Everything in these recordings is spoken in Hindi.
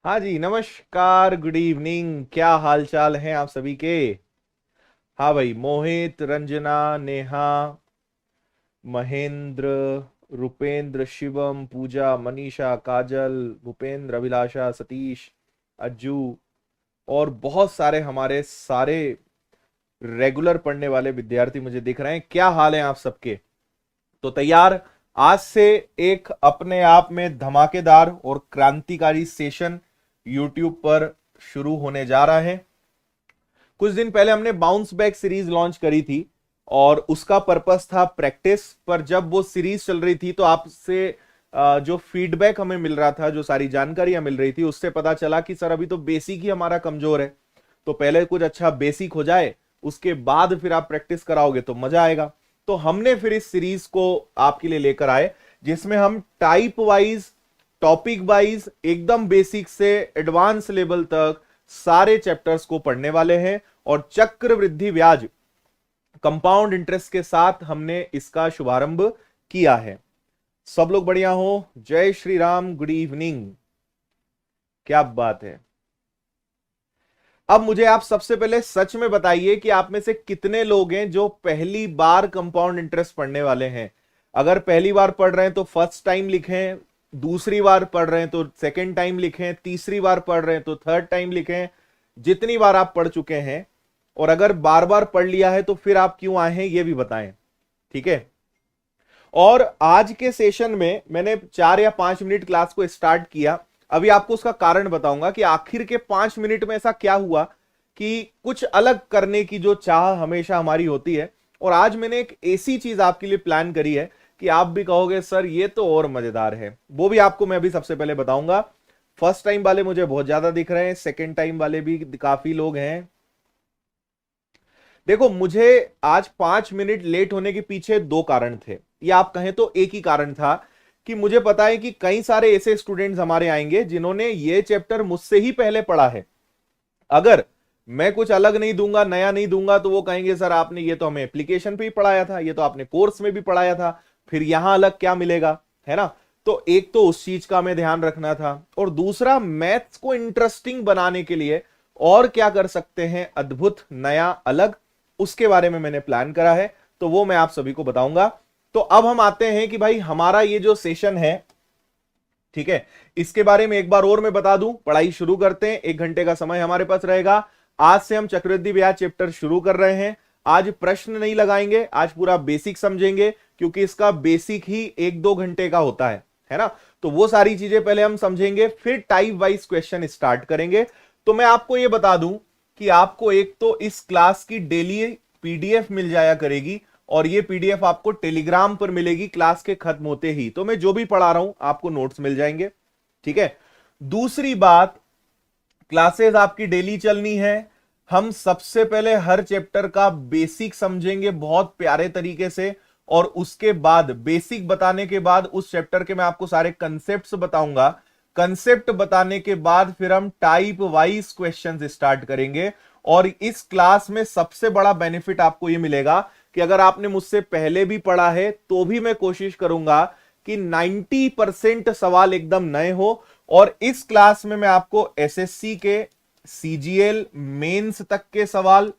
हाँ जी, नमस्कार, गुड इवनिंग। क्या हाल चाल है आप सभी के। हाँ भाई, मोहित, रंजना, नेहा, महेंद्र, रुपेंद्र, शिवम, पूजा, मनीषा, काजल, भूपेंद्र, अभिलाषा, सतीश, अज्जू और बहुत सारे हमारे सारे रेगुलर पढ़ने वाले विद्यार्थी मुझे दिख रहे हैं। क्या हाल है आप सबके। तो तैयार, आज से एक अपने आप में धमाकेदार और क्रांतिकारी सेशन यूट्यूब पर शुरू होने जा रहा है। कुछ दिन पहले हमने बाउंस बैक सीरीज लॉन्च करी थी और उसका पर्पस था प्रैक्टिस। पर जब वो सीरीज चल रही थी तो आपसे जो फीडबैक हमें मिल रहा था, जो सारी जानकारियां मिल रही थी, उससे पता चला कि सर अभी तो बेसिक ही हमारा कमजोर है। तो पहले कुछ अच्छा बेसिक हो जाए, उसके बाद फिर आप प्रैक्टिस कराओगे तो मजा आएगा। तो हमने फिर इस सीरीज को आपके लिए लेकर आए, जिसमें हम टाइप वाइज, टॉपिक वाइज, एकदम बेसिक से एडवांस लेवल तक सारे चैप्टर्स को पढ़ने वाले हैं। और चक्रवृद्धि ब्याज, कंपाउंड इंटरेस्ट के साथ हमने इसका शुभारंभ किया है। सब लोग बढ़िया हो। जय श्री राम, गुड इवनिंग। क्या बात है। अब मुझे आप सबसे पहले सच में बताइए कि आप में से कितने लोग हैं जो पहली बार कंपाउंड इंटरेस्ट पढ़ने वाले हैं। अगर पहली बार पढ़ रहे हैं तो फर्स्ट टाइम लिखें, दूसरी बार पढ़ रहे हैं तो सेकंड टाइम लिखें, तीसरी बार पढ़ रहे हैं तो थर्ड टाइम लिखें। जितनी बार आप पढ़ चुके हैं, और अगर बार बार पढ़ लिया है तो फिर आप क्यों आए हैं ये भी बताएं। ठीक है। और आज के सेशन में मैंने 4 या 5 मिनट क्लास को स्टार्ट किया। अभी आपको उसका कारण बताऊंगा कि आखिर के 5 मिनट में ऐसा क्या हुआ कि कुछ अलग करने की जो चाह हमेशा हमारी होती है। और आज मैंने एक ऐसी चीज आपके लिए प्लान करी है कि आप भी कहोगे सर ये तो और मजेदार है। वो भी आपको मैं अभी सबसे पहले बताऊंगा। फर्स्ट टाइम वाले मुझे बहुत ज्यादा दिख रहे हैं, सेकेंड टाइम वाले भी काफी लोग हैं। देखो, मुझे आज 5 मिनट लेट होने के पीछे दो कारण थे, या आप कहें तो एक ही कारण था कि मुझे पता है कि कई सारे ऐसे स्टूडेंट्स हमारे आएंगे जिन्होंने ये चैप्टर मुझसे ही पहले पढ़ा है। अगर मैं कुछ अलग नहीं दूंगा, नया नहीं दूंगा, तो वो कहेंगे सर आपने ये तो हमें एप्लीकेशन पे ही पढ़ाया था, ये तो आपने कोर्स में भी पढ़ाया था, फिर यहां अलग क्या मिलेगा, है ना। तो एक तो उस चीज का हमें ध्यान रखना था, और दूसरा मैथ्स को इंटरेस्टिंग बनाने के लिए और क्या कर सकते हैं अद्भुत नया अलग, उसके बारे में मैंने प्लान करा है। तो वो मैं आप सभी को बताऊंगा। तो अब हम आते हैं कि भाई हमारा ये जो सेशन है, ठीक है, इसके बारे में एक बार और मैं बता दूं। पढ़ाई शुरू करते हैं, 1 घंटे का समय हमारे पास रहेगा। आज से हम चक्रवृद्धि ब्याज चैप्टर शुरू कर रहे हैं। आज प्रश्न नहीं लगाएंगे, आज पूरा बेसिक समझेंगे, क्योंकि इसका बेसिक ही 1-2 घंटे का होता है ना। तो वो सारी चीजें पहले हम समझेंगे, फिर टाइप वाइज क्वेश्चन स्टार्ट करेंगे। तो मैं आपको ये बता दूं कि आपको एक तो इस क्लास की डेली पीडीएफ मिल जाया करेगी, और ये पीडीएफ आपको टेलीग्राम पर मिलेगी क्लास के खत्म होते ही। तो मैं जो भी पढ़ा रहा हूं आपको नोट्स मिल जाएंगे। ठीक है। दूसरी बात, क्लासेस आपकी डेली चलनी है। हम सबसे पहले हर चैप्टर का बेसिक समझेंगे बहुत प्यारे तरीके से, और उसके बाद बेसिक बताने के बाद उस चैप्टर के मैं आपको सारे कंसेप्ट्स बताऊंगा। कंसेप्ट बताने के बाद फिर हम टाइप वाइज क्वेश्चंस स्टार्ट करेंगे। और इस क्लास में सबसे बड़ा बेनिफिट आपको यह मिलेगा कि अगर आपने मुझसे पहले भी पढ़ा है तो भी मैं कोशिश करूंगा कि 90% सवाल एकदम नए हो। और इस क्लास में मैं आपको एसएससी के, सीजीएल मेंस तक के सवाल,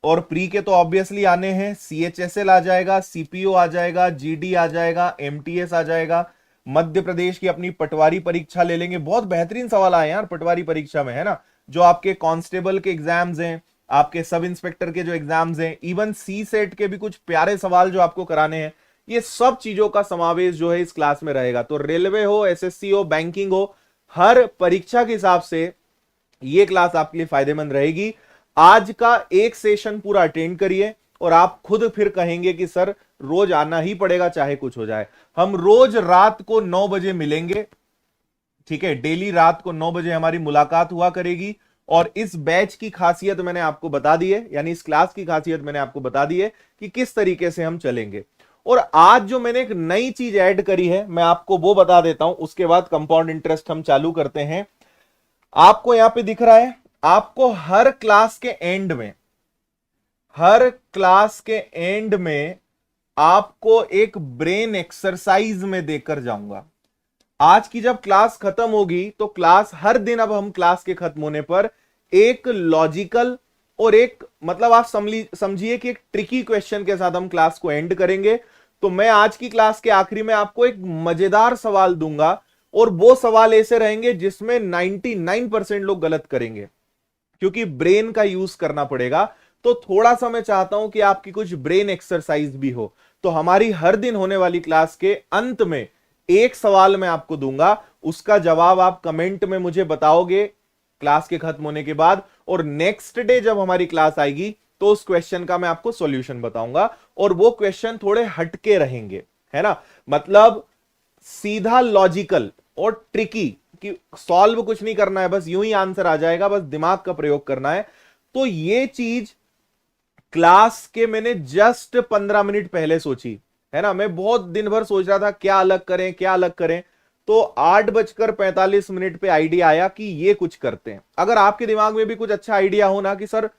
और प्री के तो ऑब्वियसली आने हैं, सीएचएसएल आ जाएगा, सीपीओ आ जाएगा, जीडी आ जाएगा, एमटीएस आ जाएगा, मध्य प्रदेश की अपनी पटवारी परीक्षा ले लेंगे। बहुत बेहतरीन सवाल आए यार पटवारी परीक्षा में, है ना। जो आपके कांस्टेबल के एग्जाम्स हैं, आपके सब इंस्पेक्टर के जो एग्जाम्स हैं, इवन सी सेट के भी कुछ प्यारे सवाल जो आपको कराने हैं, ये सब चीजों का समावेश जो है इस क्लास में रहेगा। तो रेलवे हो, एसएससी हो, बैंकिंग हो, हर परीक्षा के हिसाब से ये क्लास आपके लिए फायदेमंद रहेगी। आज का एक सेशन पूरा अटेंड करिए, और आप खुद फिर कहेंगे कि सर रोज आना ही पड़ेगा चाहे कुछ हो जाए। हम रोज रात को 9 बजे मिलेंगे। ठीक है, डेली रात को 9 बजे हमारी मुलाकात हुआ करेगी। और इस बैच की खासियत मैंने आपको बता दी है, यानी इस क्लास की खासियत मैंने आपको बता दी है कि किस तरीके से हम चलेंगे। और आज जो मैंने एक नई चीज ऐड करी है मैं आपको वो बता देता हूं, उसके बाद कंपाउंड इंटरेस्ट हम चालू करते हैं। आपको यहां पे दिख रहा है, आपको हर क्लास के एंड में, हर क्लास के एंड में आपको एक ब्रेन एक्सरसाइज में देकर जाऊंगा। आज की जब क्लास खत्म होगी तो क्लास हर दिन, अब हम क्लास के खत्म होने पर एक लॉजिकल और एक मतलब आप समझिए कि एक ट्रिकी क्वेश्चन के साथ हम क्लास को एंड करेंगे। तो मैं आज की क्लास के आखिरी में आपको एक मजेदार सवाल दूंगा और वो सवाल ऐसे रहेंगे जिसमें 99% लोग गलत करेंगे, क्योंकि ब्रेन का यूज करना पड़ेगा। तो थोड़ा सा मैं चाहता हूं कि आपकी कुछ ब्रेन एक्सरसाइज भी हो। तो हमारी हर दिन होने वाली क्लास के अंत में एक सवाल मैं आपको दूंगा, उसका जवाब आप कमेंट में मुझे बताओगे क्लास के खत्म होने के बाद, और नेक्स्ट डे जब हमारी क्लास आएगी तो उस क्वेश्चन का मैं आपको सॉल्यूशन बताऊंगा। और वो क्वेश्चन थोड़े हटके रहेंगे, है ना, मतलब सीधा लॉजिकल और ट्रिकी, कि सॉल्व कुछ नहीं करना है, बस यूं ही आंसर आ जाएगा, बस दिमाग का प्रयोग करना है। तो ये चीज क्लास के मैंने जस्ट 15 मिनट पहले सोची, है ना। मैं बहुत दिन भर सोच रहा था क्या अलग करें क्या अलग करें, तो 8:45 पे आइडिया आया कि ये कुछ करते हैं। अगर आपके दिमाग में भी कुछ अच्छा आइडिया हो ना कि सर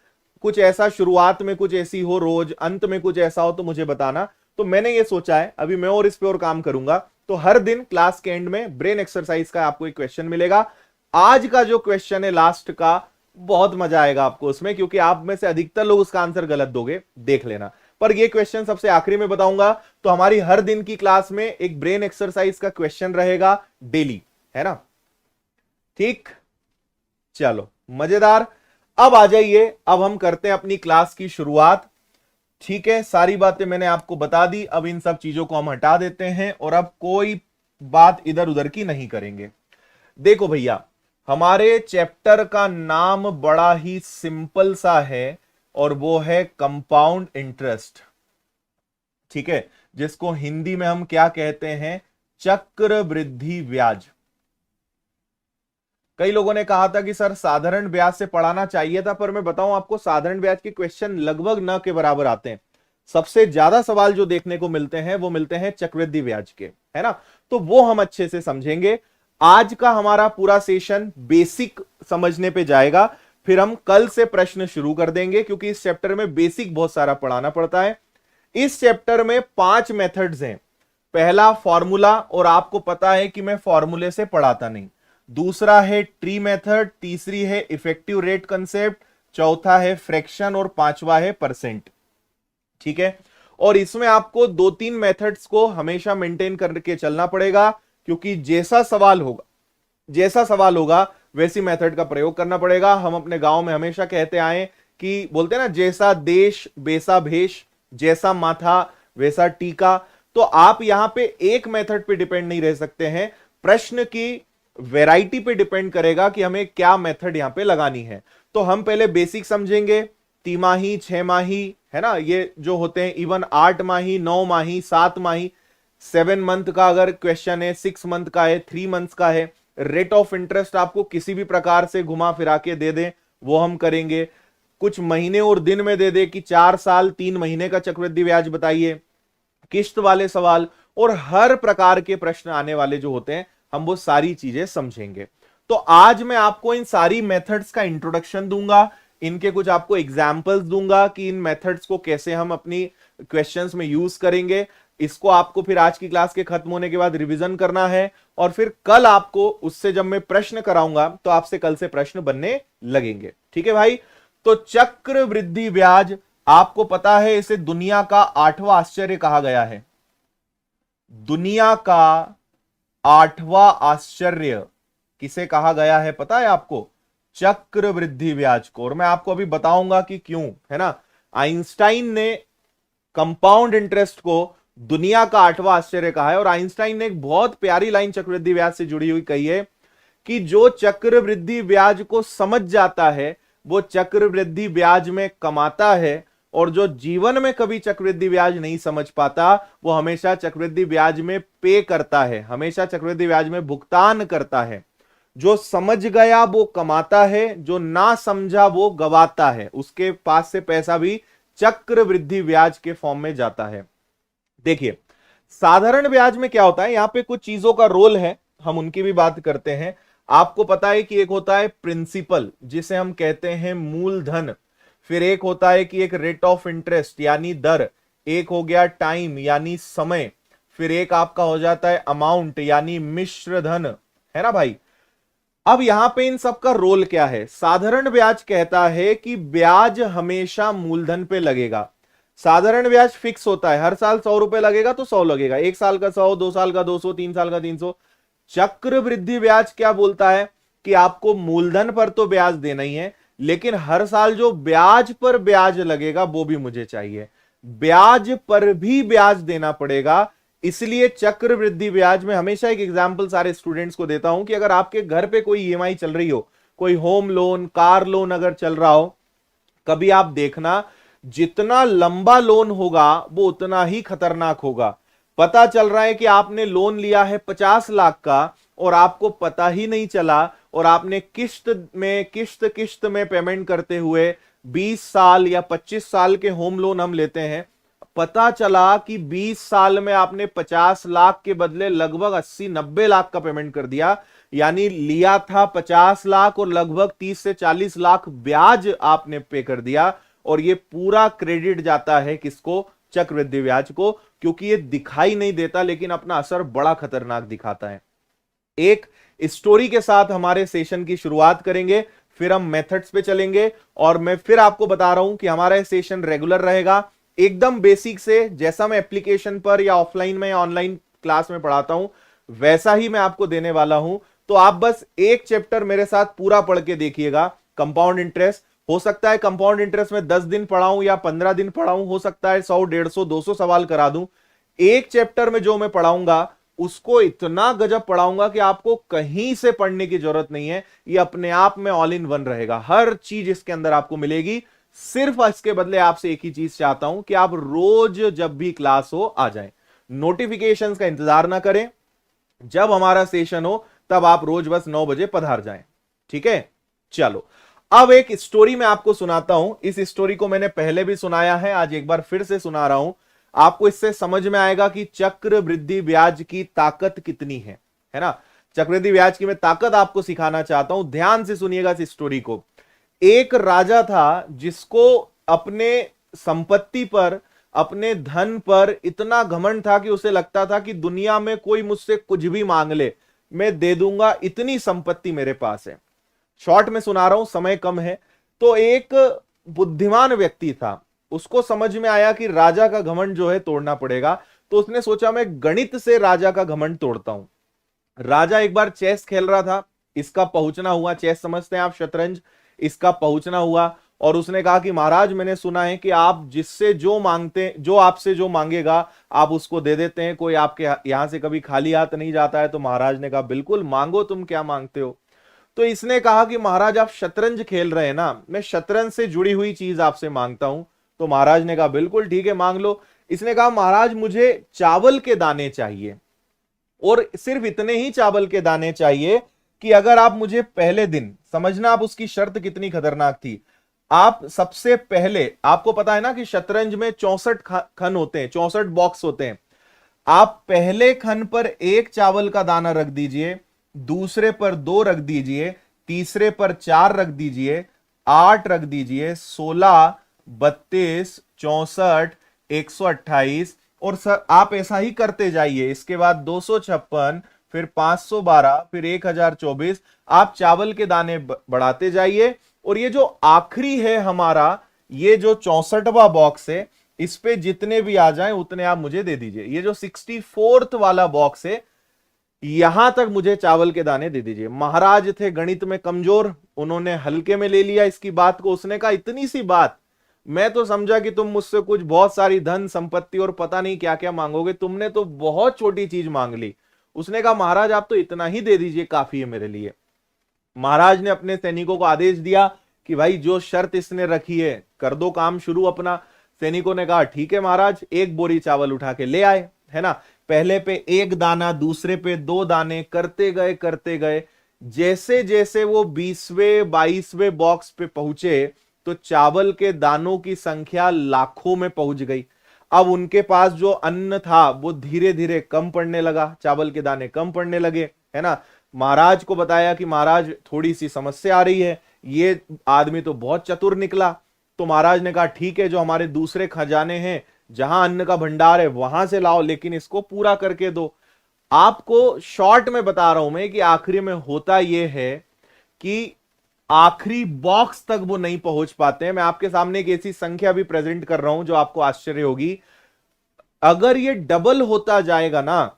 कुछ ऐसा शुरुआत में कुछ ऐसी हो, रोज अंत में कुछ ऐसा हो, तो मुझे बताना। तो मैंने ये सोचा है, अभी मैं और इस पे और काम करूंगा। तो हर दिन क्लास के एंड में ब्रेन एक्सरसाइज का आपको एक क्वेश्चन मिलेगा। आज का जो क्वेश्चन है लास्ट का, बहुत मजा आएगा आपको उसमें, क्योंकि आप में से अधिकतर लोग उसका आंसर गलत दोगे, देख लेना। पर ये क्वेश्चन सबसे आखिरी में बताऊंगा। तो हमारी हर दिन की क्लास में एक ब्रेन एक्सरसाइज का क्वेश्चन रहेगा डेली, है ना। ठीक, चलो मजेदार। अब आ जाइए, अब हम करते हैं अपनी क्लास की शुरुआत। ठीक है, सारी बातें मैंने आपको बता दी, अब इन सब चीजों को हम हटा देते हैं और अब कोई बात इधर उधर की नहीं करेंगे। देखो भैया, हमारे चैप्टर का नाम बड़ा ही सिंपल सा है और वो है कंपाउंड इंटरेस्ट। ठीक है, जिसको हिंदी में हम क्या कहते हैं, चक्रवृद्धि ब्याज। कई लोगों ने कहा था कि सर साधारण ब्याज से पढ़ाना चाहिए था, पर मैं बताऊं आपको, साधारण ब्याज के क्वेश्चन लगभग न के बराबर आते हैं। सबसे ज्यादा सवाल जो देखने को मिलते हैं वो मिलते हैं चक्रवृद्धि ब्याज के, है ना। तो वो हम अच्छे से समझेंगे। आज का हमारा पूरा सेशन बेसिक समझने पे जाएगा, फिर हम कल से प्रश्न शुरू कर देंगे, क्योंकि इस चैप्टर में बेसिक बहुत सारा पढ़ाना पड़ता है। इस चैप्टर में 5 मेथड्स हैं। पहला फॉर्मूला, और आपको पता है कि मैं फॉर्मूले से पढ़ाता नहीं। दूसरा है ट्री मेथड, तीसरी है इफेक्टिव रेट कंसेप्ट, चौथा है फ्रैक्शन और पांचवा है परसेंट। ठीक है, और इसमें आपको 2-3 मेथड्स को हमेशा मेंटेन करके चलना पड़ेगा, क्योंकि जैसा सवाल होगा वैसी मेथड का प्रयोग करना पड़ेगा। हम अपने गांव में हमेशा कहते आए कि बोलते हैं ना, जैसा देश वैसा भेष, जैसा माथा वैसा टीका। तो आप यहां पे एक मेथड पे डिपेंड नहीं रह सकते हैं, प्रश्न की वैरायटी पे डिपेंड करेगा कि हमें क्या मेथड यहां पे लगानी है। तो हम पहले बेसिक समझेंगे, तिमाही, 6 माही, है ना, ये जो होते हैं, इवन 8 माही, 9 माही, 7 माही, 7 मंथ का अगर क्वेश्चन है, 6 मंथ का है, 3 मंथ्स का है। रेट ऑफ इंटरेस्ट आपको किसी भी प्रकार से घुमा फिरा के दे दे, वो हम करेंगे। कुछ महीने और दिन में दे दे कि 4 साल 3 महीने का चक्रवृद्धि ब्याज बताइए, किस्त वाले सवाल और हर प्रकार के प्रश्न आने वाले जो होते हैं, हम वो सारी चीजें समझेंगे। तो आज मैं आपको इन सारी मेथड्स का इंट्रोडक्शन दूंगा, इनके कुछ आपको एग्जाम्पल्स दूंगा कि इन मेथड्स को कैसे हम अपनी क्वेश्चंस में यूज करेंगे। इसको आपको फिर आज की क्लास के खत्म होने के बाद रिवीजन करना है, और फिर कल आपको उससे जब मैं प्रश्न कराऊंगा तो आपसे कल से प्रश्न बनने लगेंगे। ठीक है भाई, तो चक्रवृद्धि ब्याज, आपको पता है इसे दुनिया का 8वां आश्चर्य कहा गया है। दुनिया का 8वां आश्चर्य किसे कहा गया है पता है आपको? चक्रवृद्धि ब्याज को। और मैं आपको अभी बताऊंगा कि क्यों, है ना। आइंस्टाइन ने कंपाउंड इंटरेस्ट को दुनिया का 8वां आश्चर्य कहा है, और आइंस्टाइन ने एक बहुत प्यारी लाइन चक्रवृद्धि ब्याज से जुड़ी हुई कही है कि जो चक्रवृद्धि ब्याज को समझ जाता है वो चक्रवृद्धि ब्याज में कमाता है, और जो जीवन में कभी चक्रवृद्धि ब्याज नहीं समझ पाता वो हमेशा चक्रवृद्धि ब्याज में पे करता है, हमेशा चक्रवृद्धि ब्याज में भुगतान करता है। जो समझ गया वो कमाता है, जो ना समझा वो गवाता है, उसके पास से पैसा भी चक्रवृद्धि ब्याज के फॉर्म में जाता है। देखिए, साधारण ब्याज में क्या होता है, यहां पे कुछ चीजों का रोल है, हम उनकी भी बात करते हैं। आपको पता है कि एक होता है प्रिंसिपल, जिसे हम कहते हैं मूलधन, फिर एक होता है कि एक रेट ऑफ इंटरेस्ट यानी दर, एक हो गया टाइम यानी समय, फिर एक आपका हो जाता है अमाउंट यानी मिश्र धन, है ना भाई। अब यहां पे इन सब का रोल क्या है? साधारण ब्याज कहता है कि ब्याज हमेशा मूलधन पे लगेगा। साधारण ब्याज फिक्स होता है, हर साल 100 रुपए लगेगा तो 100 लगेगा, 1 साल का 100, 2 साल का 200, 3 साल का 300। चक्रवृद्धि ब्याज क्या बोलता है कि आपको मूलधन पर तो ब्याज देना ही है, लेकिन हर साल जो ब्याज पर ब्याज लगेगा वो भी मुझे चाहिए, ब्याज पर भी ब्याज देना पड़ेगा। इसलिए चक्रवृद्धि ब्याज में हमेशा एक एग्जांपल सारे स्टूडेंट्स को देता हूं कि अगर आपके घर पे कोई ईएमआई चल रही हो, कोई होम लोन, कार लोन अगर चल रहा हो, कभी आप देखना जितना लंबा लोन होगा वो उतना ही खतरनाक होगा। पता चल रहा है कि आपने लोन लिया है 50 लाख का और आपको पता ही नहीं चला, और आपने किस्त में पेमेंट करते हुए 20 साल या 25 साल के होम लोन हम लेते हैं, पता चला कि 20 साल में आपने 50 लाख के बदले लगभग 80-90 लाख का पेमेंट कर दिया। यानी लिया था 50 लाख और लगभग 30 से 40 लाख ब्याज आपने पे कर दिया, और ये पूरा क्रेडिट जाता है किसको? चक्रवृद्धि ब्याज को, क्योंकि ये दिखाई नहीं देता लेकिन अपना असर बड़ा खतरनाक दिखाता है। एक स्टोरी के साथ हमारे सेशन की शुरुआत करेंगे, फिर हम मेथड्स पे चलेंगे, और मैं फिर आपको बता रहा हूं कि हमारा सेशन रेगुलर रहेगा, एकदम बेसिक से, जैसा मैं एप्लीकेशन पर या ऑफलाइन में या ऑनलाइन क्लास में पढ़ाता हूं वैसा ही मैं आपको देने वाला हूं। तो आप बस एक चैप्टर मेरे साथ पूरा पढ़ के देखिएगा, कंपाउंड इंटरेस्ट। हो सकता है कंपाउंड इंटरेस्ट में 10 दिन पढ़ाऊं या 15 दिन पढ़ाऊं, हो सकता है 100, 150, 200 सवाल करा दूं। एक चैप्टर में जो मैं पढ़ाऊंगा उसको इतना गजब पढ़ाऊंगा कि आपको कहीं से पढ़ने की जरूरत नहीं है, ये अपने आप में ऑल इन वन रहेगा, हर चीज इसके अंदर आपको मिलेगी। सिर्फ इसके बदले आपसे एक ही चीज चाहता हूं कि आप रोज जब भी क्लास हो आ जाएं, नोटिफिकेशंस का इंतजार ना करें, जब हमारा सेशन हो तब आप रोज बस 9 बजे पधार जाएं, ठीक है। चलो, अब एक स्टोरी मैं आपको सुनाता हूं। इस स्टोरी को मैंने पहले भी सुनाया है, आज एक बार फिर से सुना रहा हूं। आपको इससे समझ में आएगा कि चक्रवृद्धि ब्याज की ताकत कितनी है ना। चक्रवृद्धि ब्याज की मैं ताकत आपको सिखाना चाहता हूं, ध्यान से सुनिएगा इस स्टोरी को। एक राजा था जिसको अपने संपत्ति पर, अपने धन पर इतना घमंड था कि उसे लगता था कि दुनिया में कोई मुझसे कुछ भी मांग ले मैं दे दूंगा, इतनी संपत्ति मेरे पास है। शॉर्ट में सुना रहा हूं, समय कम है। तो एक बुद्धिमान व्यक्ति था, उसको समझ में आया कि राजा का घमंड जो है तोड़ना पड़ेगा, तो उसने सोचा मैं गणित से राजा का घमंड तोड़ता हूं। राजा एक बार चेस खेल रहा था, इसका पहुंचना हुआ, चेस समझते हैं आप, शतरंज, इसका पहुंचना हुआ, और उसने कहा कि महाराज मैंने सुना है कि आप जिससे जो मांगते, जो आपसे जो मांगेगा आप उसको दे देते हैं, कोई आपके यहां से कभी खाली हाथ नहीं जाता है। तो महाराज ने कहा बिल्कुल मांगो, तुम क्या मांगते हो। तो इसने कहा कि महाराज आप शतरंज खेल रहे हैं ना, मैं शतरंज से जुड़ी हुई चीज आपसे मांगता हूं। तो महाराज ने कहा बिल्कुल ठीक है मांग लो। इसने कहा महाराज मुझे चावल के दाने चाहिए, और सिर्फ इतने ही चावल के दाने चाहिए कि अगर आप मुझे पहले दिन, समझना आप उसकी शर्त कितनी खतरनाक थी, आप सबसे पहले, आपको पता है ना कि शतरंज में 64 खन होते हैं, 64 बॉक्स होते हैं। आप पहले खन पर 1 चावल का दाना रख दीजिए, दूसरे पर 2 रख दीजिए, तीसरे पर 4 रख दीजिए, 8 रख दीजिए, 16, 32, 64, 128, और सर आप ऐसा ही करते जाइए। इसके बाद 256, फिर 512, फिर 1024, आप चावल के दाने बढ़ाते जाइए। और ये जो आखिरी है हमारा, ये जो 64वां बॉक्स है, इस पे जितने भी आ जाएं उतने आप मुझे दे दीजिए। ये जो 64th वाला बॉक्स है, यहां तक मुझे चावल के दाने दे दीजिए। महाराज थे गणित में कमजोर, उन्होंने हल्के में ले लिया इसकी बात को। उसने कहा इतनी सी बात, मैं तो समझा कि तुम मुझसे कुछ बहुत सारी धन संपत्ति और पता नहीं क्या क्या मांगोगे, तुमने तो बहुत छोटी चीज मांग ली। उसने कहा महाराज आप तो इतना ही दे दीजिए, काफी है मेरे लिए। महाराज ने अपने सैनिकों को आदेश दिया कि भाई जो शर्त इसने रखी है कर दो काम शुरू अपना। सैनिकों ने कहा ठीक है महाराज, 1 बोरी चावल उठा के ले आए, है ना। पहले पे 1 दाना, दूसरे पे 2 दाने, करते गए। जैसे जैसे वो 20वें 22वें बॉक्स पे पहुंचे तो चावल के दानों की संख्या लाखों में पहुंच गई। अब उनके पास जो अन्न था वो धीरे धीरे कम पड़ने लगा, चावल के दाने कम पड़ने लगे, है ना। महाराज को बताया कि महाराज थोड़ी सी समस्या आ रही है, ये आदमी तो बहुत चतुर निकला। तो महाराज ने कहा ठीक है, जो हमारे दूसरे खजाने हैं जहां अन्न का भंडार है वहां से लाओ, लेकिन इसको पूरा करके दो। आपको शॉर्ट में बता रहा हूं मैं कि आखिरी में होता यह है कि आखिरी बॉक्स तक वो नहीं पहुंच पाते हैं। मैं आपके सामने एक ऐसी संख्या भी प्रेजेंट कर रहा हूं जो आपको आश्चर्य होगी। अगर ये डबल होता जाएगा ना,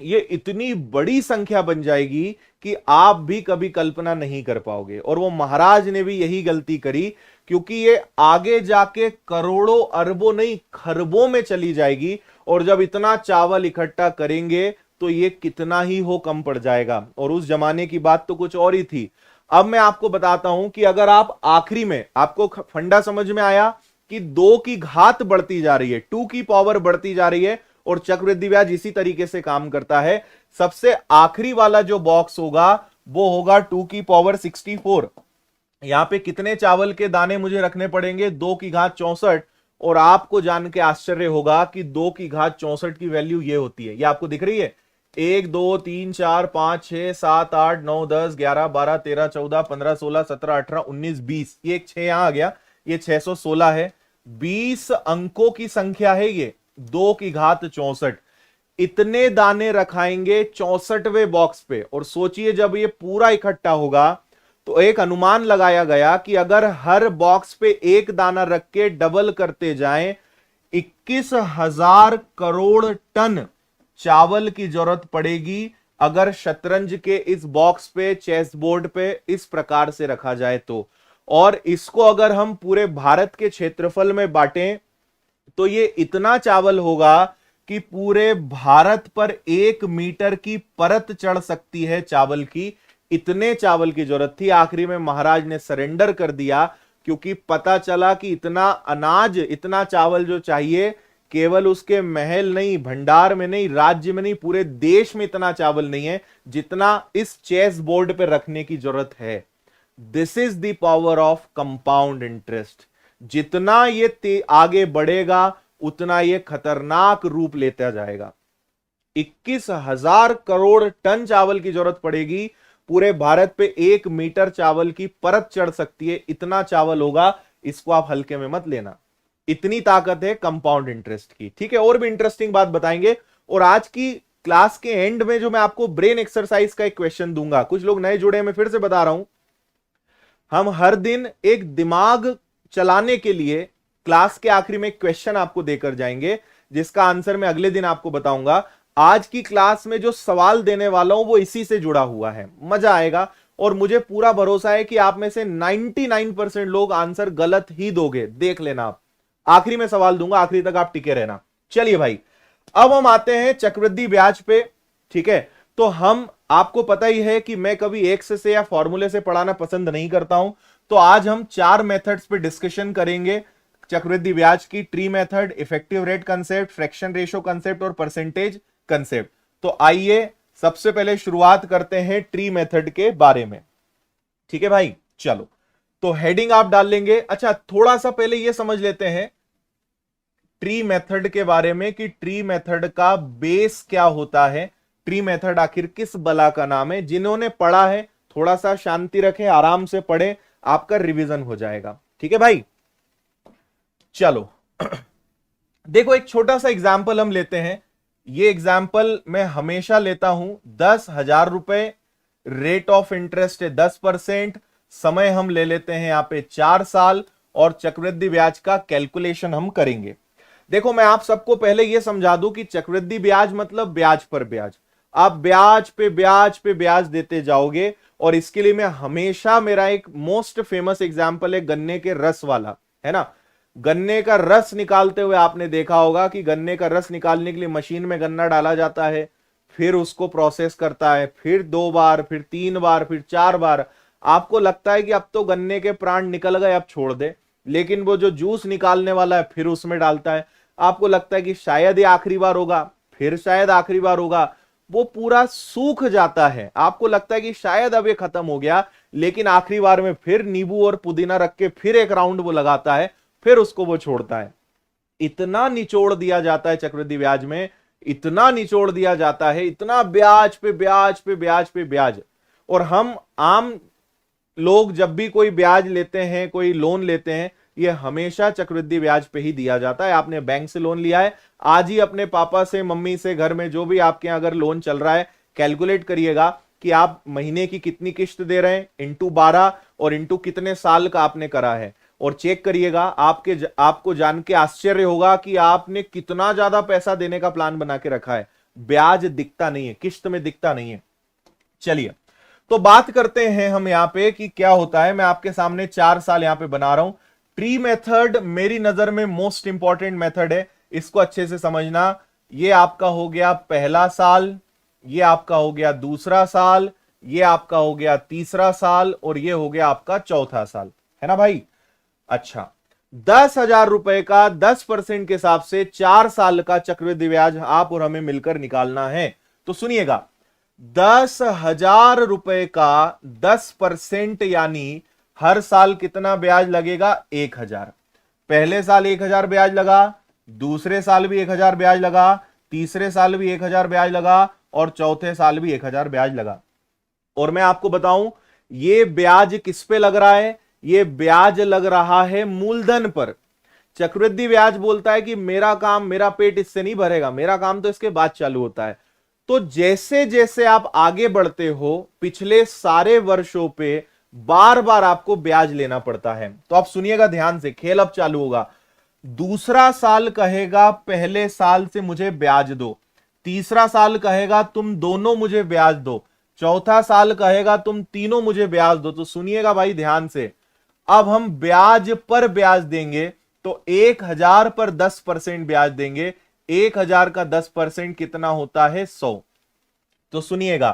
ये इतनी बड़ी संख्या बन जाएगी कि आप भी कभी कल्पना नहीं कर पाओगे। और वो महाराज ने भी यही गलती करी, क्योंकि ये आगे जाके करोड़ों अरबों नहीं खरबों में चली जाएगी। और जब इतना चावल इकट्ठा करेंगे तो ये कितना ही हो कम पड़ जाएगा। और उस जमाने की बात तो कुछ और ही थी। अब मैं आपको बताता हूं कि अगर आप आखिरी में, आपको फंडा समझ में आया कि 2 की घात बढ़ती जा रही है, 2 की पावर बढ़ती जा रही है, और चक्रवृद्धि ब्याज इसी तरीके से काम करता है। सबसे आखिरी वाला जो बॉक्स होगा वो होगा 2 की पावर 64। यहां पे कितने चावल के दाने मुझे रखने पड़ेंगे? 2 की घात 64। और आपको जान के आश्चर्य होगा कि 2 की घात 64 की वैल्यू ये होती है। ये आपको दिख रही है? 1 2 3 4 5 6 7 8 9 10 11 12 13 14 15 16 17 18 19 20। ये एक 6 यहां आ गया, ये 616 है। 20 अंकों की संख्या है ये, 2 की घात 64। इतने दाने रखाएंगे 64वें बॉक्स पे। और सोचिए जब ये पूरा इकट्ठा होगा तो एक अनुमान लगाया गया कि अगर हर बॉक्स पे एक दाना रख के डबल करते जाएं, 21,000 करोड़ टन चावल की जरूरत पड़ेगी अगर शतरंज के इस बॉक्स पे, चेस बोर्ड पे इस प्रकार से रखा जाए तो। और इसको अगर हम पूरे भारत के क्षेत्रफल में बांटें तो ये इतना चावल होगा कि पूरे भारत पर 1 मीटर की परत चढ़ सकती है चावल की। इतने चावल की जरूरत थी। आखिरी में महाराज ने सरेंडर कर दिया, क्योंकि पता चला कि इतना अनाज, इतना चावल जो चाहिए, केवल उसके महल नहीं, भंडार में नहीं, राज्य में नहीं, पूरे देश में इतना चावल नहीं है जितना इस चेस बोर्ड पे रखने की जरूरत है। This is the power of compound interest. जितना ये आगे बढ़ेगा उतना ये खतरनाक रूप लेता जाएगा। 21,000 करोड़ टन चावल की जरूरत पड़ेगी। पूरे भारत पे 1 मीटर चावल की परत चढ़ सकती है, इतना चावल होगा। इसको आप हल्के में मत लेना। इतनी ताकत है कंपाउंड इंटरेस्ट की। ठीक है, और भी इंटरेस्टिंग बात बताएंगे। और आज की क्लास के एंड में जो मैं आपको ब्रेन एक्सरसाइज का एक क्वेश्चन दूंगा, कुछ लोग नए जुड़े हैं, मैं फिर से बता रहा हूं, हम हर दिन एक दिमाग चलाने के लिए क्लास के आखिरी में एक क्वेश्चन आपको देकर जाएंगे, जिसका आंसर मैं अगले दिन आपको बताऊंगा। आज की क्लास में जो सवाल देने वाला हूं वो इसी से जुड़ा हुआ है, मजा आएगा। और मुझे पूरा भरोसा है कि आप में से 99% लोग आंसर गलत ही दोगे। देख लेना, आप आखिरी में सवाल दूंगा, आखिरी तक आप टिके रहना। चलिए भाई, अब हम आते हैं चक्रवृद्धि ब्याज पे। ठीक है, तो हम, आपको पता ही है कि मैं कभी एक्स से या फॉर्मूले से पढ़ाना पसंद नहीं करता हूं। तो आज हम 4 मेथड्स पे डिस्कशन करेंगे चक्रवृद्धि ब्याज की। Tree method, effective rate concept, fraction ratio concept और परसेंटेज कंसेप्ट। तो आइए सबसे पहले शुरुआत करते हैं ट्री मेथड के बारे में। ठीक है भाई, चलो तो हेडिंग आप डाल लेंगे। अच्छा, थोड़ा सा पहले यह समझ लेते हैं ट्री मेथड के बारे में कि ट्री मेथड का बेस क्या होता है। ट्री मेथड आखिर किस बला का नाम है? जिन्होंने पढ़ा है थोड़ा सा शांति रखें, आराम से पढ़ें, आपका रिवीजन हो जाएगा। ठीक है भाई, चलो देखो एक छोटा सा एग्जाम्पल हम लेते हैं। ये एग्जाम्पल मैं हमेशा लेता हूं। 10,000 रुपए, रेट ऑफ इंटरेस्ट है 10%, समय हम ले लेते हैं यहां पे 4 साल, और चक्रवृद्धि ब्याज का कैलकुलेशन हम करेंगे। देखो मैं आप सबको पहले यह समझा दूं कि चक्रवृद्धि ब्याज मतलब ब्याज पर ब्याज। आप ब्याज पे ब्याज पे ब्याज देते जाओगे। और इसके लिए मैं हमेशा, मेरा एक मोस्ट फेमस एग्जाम्पल है गन्ने के रस वाला, है ना। गन्ने का रस निकालते हुए आपने देखा होगा कि गन्ने का रस निकालने के लिए मशीन में गन्ना डाला जाता है, फिर उसको प्रोसेस करता है, फिर 2 बार, फिर 3 बार, फिर 4 बार। आपको लगता है कि अब तो गन्ने के प्राण निकल गए, अब छोड़ दे, लेकिन वो जो जूस निकालने वाला है फिर उसमें डालता है। आपको लगता है कि शायद ये आखिरी बार होगा, फिर शायद आखिरी बार होगा, वो पूरा सूख जाता है। आपको लगता है कि शायद अब ये खत्म हो गया, लेकिन आखिरी बार में फिर नींबू और पुदीना रख के फिर एक राउंड वो लगाता है, फिर उसको वो छोड़ता है। इतना निचोड़ दिया जाता है चक्रवृद्धि ब्याज में, इतना निचोड़ दिया जाता है, इतना ब्याज पे ब्याज पे ब्याज पे ब्याज। और हम आम लोग जब भी कोई ब्याज लेते हैं, कोई लोन लेते हैं, ये हमेशा चक्रवृद्धि ब्याज पे ही दिया जाता है। आपने बैंक से लोन लिया है, आज ही अपने पापा से, मम्मी से, घर में जो भी आपके यहाँ अगर लोन चल रहा है, कैलकुलेट करिएगा कि आप महीने की कितनी किस्त दे रहे हैं, इंटू 12 और इंटू कितने साल का आपने करा है, और चेक करिएगा। आपको जान के आश्चर्य होगा कि आपने कितना ज्यादा पैसा देने का प्लान बना के रखा है। ब्याज दिखता नहीं है, किस्त में दिखता नहीं है। चलिए, तो बात करते हैं हम यहां पे कि क्या होता है। मैं आपके सामने 4 साल यहां पे बना रहा हूं। ट्री मेथड मेरी नजर में मोस्ट इंपॉर्टेंट मेथड है, इसको अच्छे से समझना। ये आपका हो गया पहला साल, ये आपका हो गया दूसरा साल, ये आपका हो गया तीसरा साल, और ये हो गया आपका चौथा साल, है ना भाई। अच्छा, 10,000 रुपए का 10% के हिसाब से 4 साल का चक्रवृद्धि ब्याज आप और हमें मिलकर निकालना है। तो सुनिएगा, 10,000 रुपए का 10% यानी हर साल कितना ब्याज लगेगा? 1,000। पहले साल 1,000 ब्याज लगा, दूसरे साल भी 1,000 ब्याज लगा, तीसरे साल भी 1,000 ब्याज लगा, और चौथे साल भी 1,000 ब्याज लगा। और मैं आपको बताऊं, ये ब्याज किस पे लग रहा है? ये ब्याज लग रहा है मूलधन पर। चक्रवृद्धि ब्याज बोलता है कि मेरा काम, मेरा पेट इससे नहीं भरेगा, मेरा काम तो इसके बाद चालू होता है। तो जैसे जैसे आप आगे बढ़ते हो, पिछले सारे वर्षों पे बार बार आपको ब्याज लेना पड़ता है। तो आप सुनिएगा ध्यान से, खेल अब चालू होगा। दूसरा साल कहेगा पहले साल से मुझे ब्याज दो, तीसरा साल कहेगा तुम दोनों मुझे ब्याज दो, चौथा साल कहेगा तुम तीनों मुझे ब्याज दो। तो सुनिएगा भाई ध्यान से, अब हम ब्याज पर ब्याज देंगे। तो 1,000 पर 10% ब्याज देंगे। 1,000 का 10% कितना होता है? 100। तो सुनिएगा,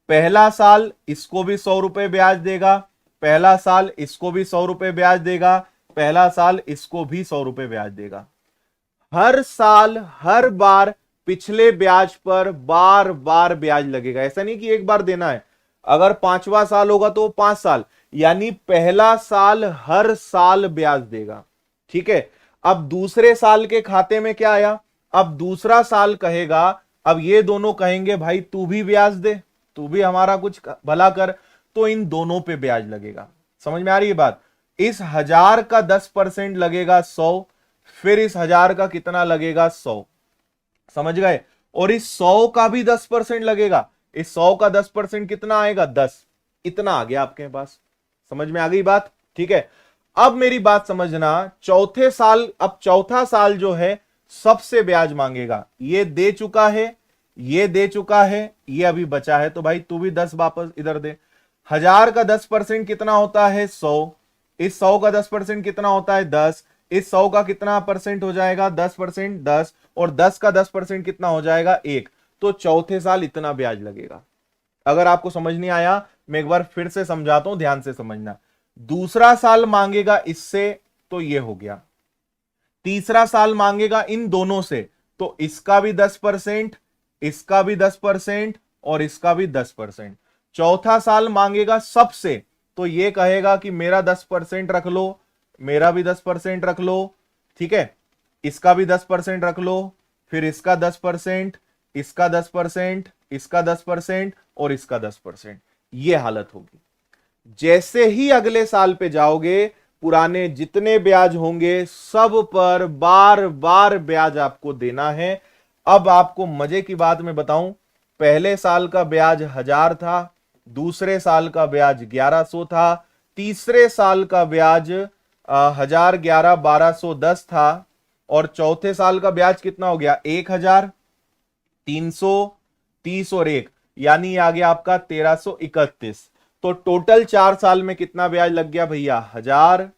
पहला साल इसको भी 100 रुपए ब्याज देगा, पहला साल इसको भी 100 रुपए ब्याज देगा, पहला साल इसको भी 100 रुपए ब्याज देगा। हर साल, हर बार पिछले ब्याज पर बार बार ब्याज लगेगा। ऐसा नहीं कि एक बार देना है। अगर 5वां साल होगा तो 5 साल, यानी पहला साल हर साल ब्याज देगा। ठीक है। अब दूसरे साल के खाते में क्या आया? अब दूसरा साल कहेगा, अब ये दोनों कहेंगे भाई तू भी ब्याज दे, तू भी हमारा कुछ भला कर, तो इन दोनों पे ब्याज लगेगा। समझ में आ रही है बात? इस 1,000 का 10% लगेगा 100, फिर इस 1,000 का कितना लगेगा? 100। समझ गए? और इस 100 का भी 10% लगेगा। इस 100 का 10% कितना आएगा? 10। इतना आ गया आपके पास। समझ में आ गई बात? ठीक है। अब मेरी बात समझना, चौथे साल, अब चौथा साल जो है सबसे ब्याज मांगेगा। ये दे चुका है, ये दे चुका है, ये अभी बचा है, तो भाई तू भी 10 वापस इधर दे। 1,000 का 10% कितना होता है? 100। इस 100 का 10% कितना होता है? 10। इस 100 का कितना परसेंट हो जाएगा? 10%, 10, और 10 का 10% कितना हो जाएगा? 1। तो चौथे साल इतना ब्याज लगेगा। अगर आपको समझ नहीं आया, मैं एक बार फिर से समझाता हूं, ध्यान से समझना। दूसरा साल मांगेगा इससे, तो ये हो गया। तीसरा साल मांगेगा इन दोनों से, तो इसका भी 10%, इसका भी 10%, और इसका भी 10%। चौथा साल मांगेगा सबसे, तो ये कहेगा कि मेरा 10% रख लो, मेरा भी 10% रख लो, ठीक है, इसका भी 10% रख लो, फिर इसका 10%, इसका 10%, इसका 10%, और इसका 10%। ये हालत होगी। जैसे ही अगले साल पे जाओगे, पुराने जितने ब्याज होंगे सब पर बार बार ब्याज आपको देना है। अब आपको मजे की बात मैं बताऊं, पहले साल का ब्याज 1,000 था, दूसरे साल का ब्याज 1,100 था, तीसरे साल का ब्याज 1,000, 11, 1,210 था, और चौथे साल का ब्याज कितना हो गया? 1,000, 330 और 1, यानी आ गया आपका 1,331। तो टोटल 4 साल में कितना ब्याज लग गया भैया? 1,000,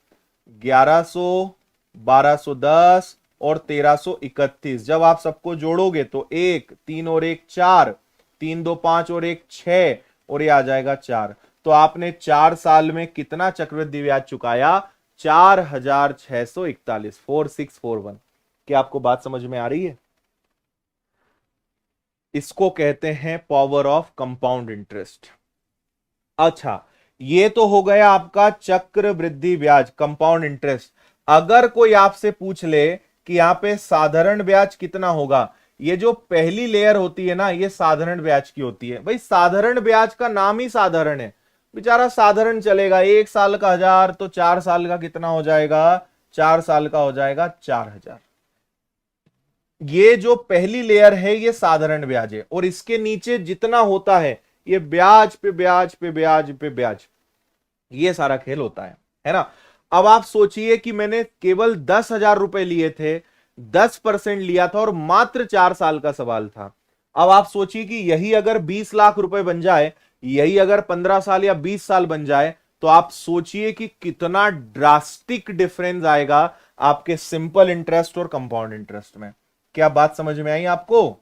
1,100, 1,210 और 1,331। जब आप सबको जोड़ोगे तो 1, 3 और 1 4, 3, 2 5 और 1 6, और ये आ जाएगा 4। तो आपने 4 साल में कितना चक्रवृद्धि ब्याज चुकाया? 4,641, 4641। क्या आपको बात समझ में आ रही है? इसको कहते हैं पावर ऑफ कंपाउंड इंटरेस्ट। अच्छा, ये तो हो गया आपका चक्रवृद्धि ब्याज, कंपाउंड इंटरेस्ट। अगर कोई आपसे पूछ ले कि यहां पे साधारण ब्याज कितना होगा, ये जो पहली लेयर होती है ना, ये साधारण ब्याज की होती है। भाई साधारण ब्याज का नाम ही साधारण है, बेचारा साधारण चलेगा। 1 साल का 1,000, तो 4 साल का कितना हो जाएगा? 4 साल का हो जाएगा 4,000। ये जो पहली लेयर है ये साधारण ब्याज है, और इसके नीचे जितना होता है ये ब्याज पे ब्याज पे ब्याज पे ब्याज, ये सारा खेल होता है ना। अब आप सोचिए कि मैंने केवल 10,000 रुपए लिए थे, 10% लिया था और मात्र 4 साल का सवाल था। अब आप सोचिए कि यही अगर 20 लाख रुपए बन जाए, यही अगर 15 साल या 20 साल बन जाए, तो आप सोचिए कि कितना ड्रास्टिक डिफरेंस आएगा आपके सिंपल इंटरेस्ट और कंपाउंड इंटरेस्ट में। क्या बात समझ में आई आपको?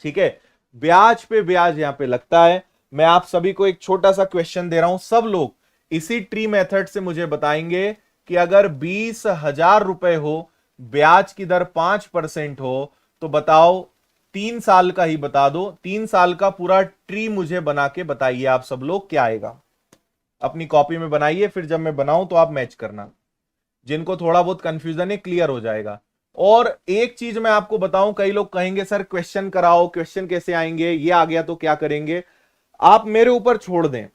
ठीक है, ब्याज पे ब्याज यहां पे लगता है। मैं आप सभी को एक छोटा सा क्वेश्चन दे रहा हूं, सब लोग इसी ट्री मेथड से मुझे बताएंगे कि अगर 20,000 रुपए हो, ब्याज की दर 5% हो, तो बताओ, 3 साल का ही बता दो, 3 साल का पूरा ट्री मुझे बना के बताइए आप सब लोग क्या आएगा। अपनी कॉपी में बनाइए, फिर जब मैं बनाऊं तो आप मैच करना। जिनको थोड़ा बहुत कंफ्यूजन है क्लियर हो जाएगा। और एक चीज मैं आपको बताऊं, कई लोग कहेंगे सर क्वेश्चन कराओ, क्वेश्चन कैसे आएंगे, ये आ गया तो क्या करेंगे। आप मेरे ऊपर छोड़ दें,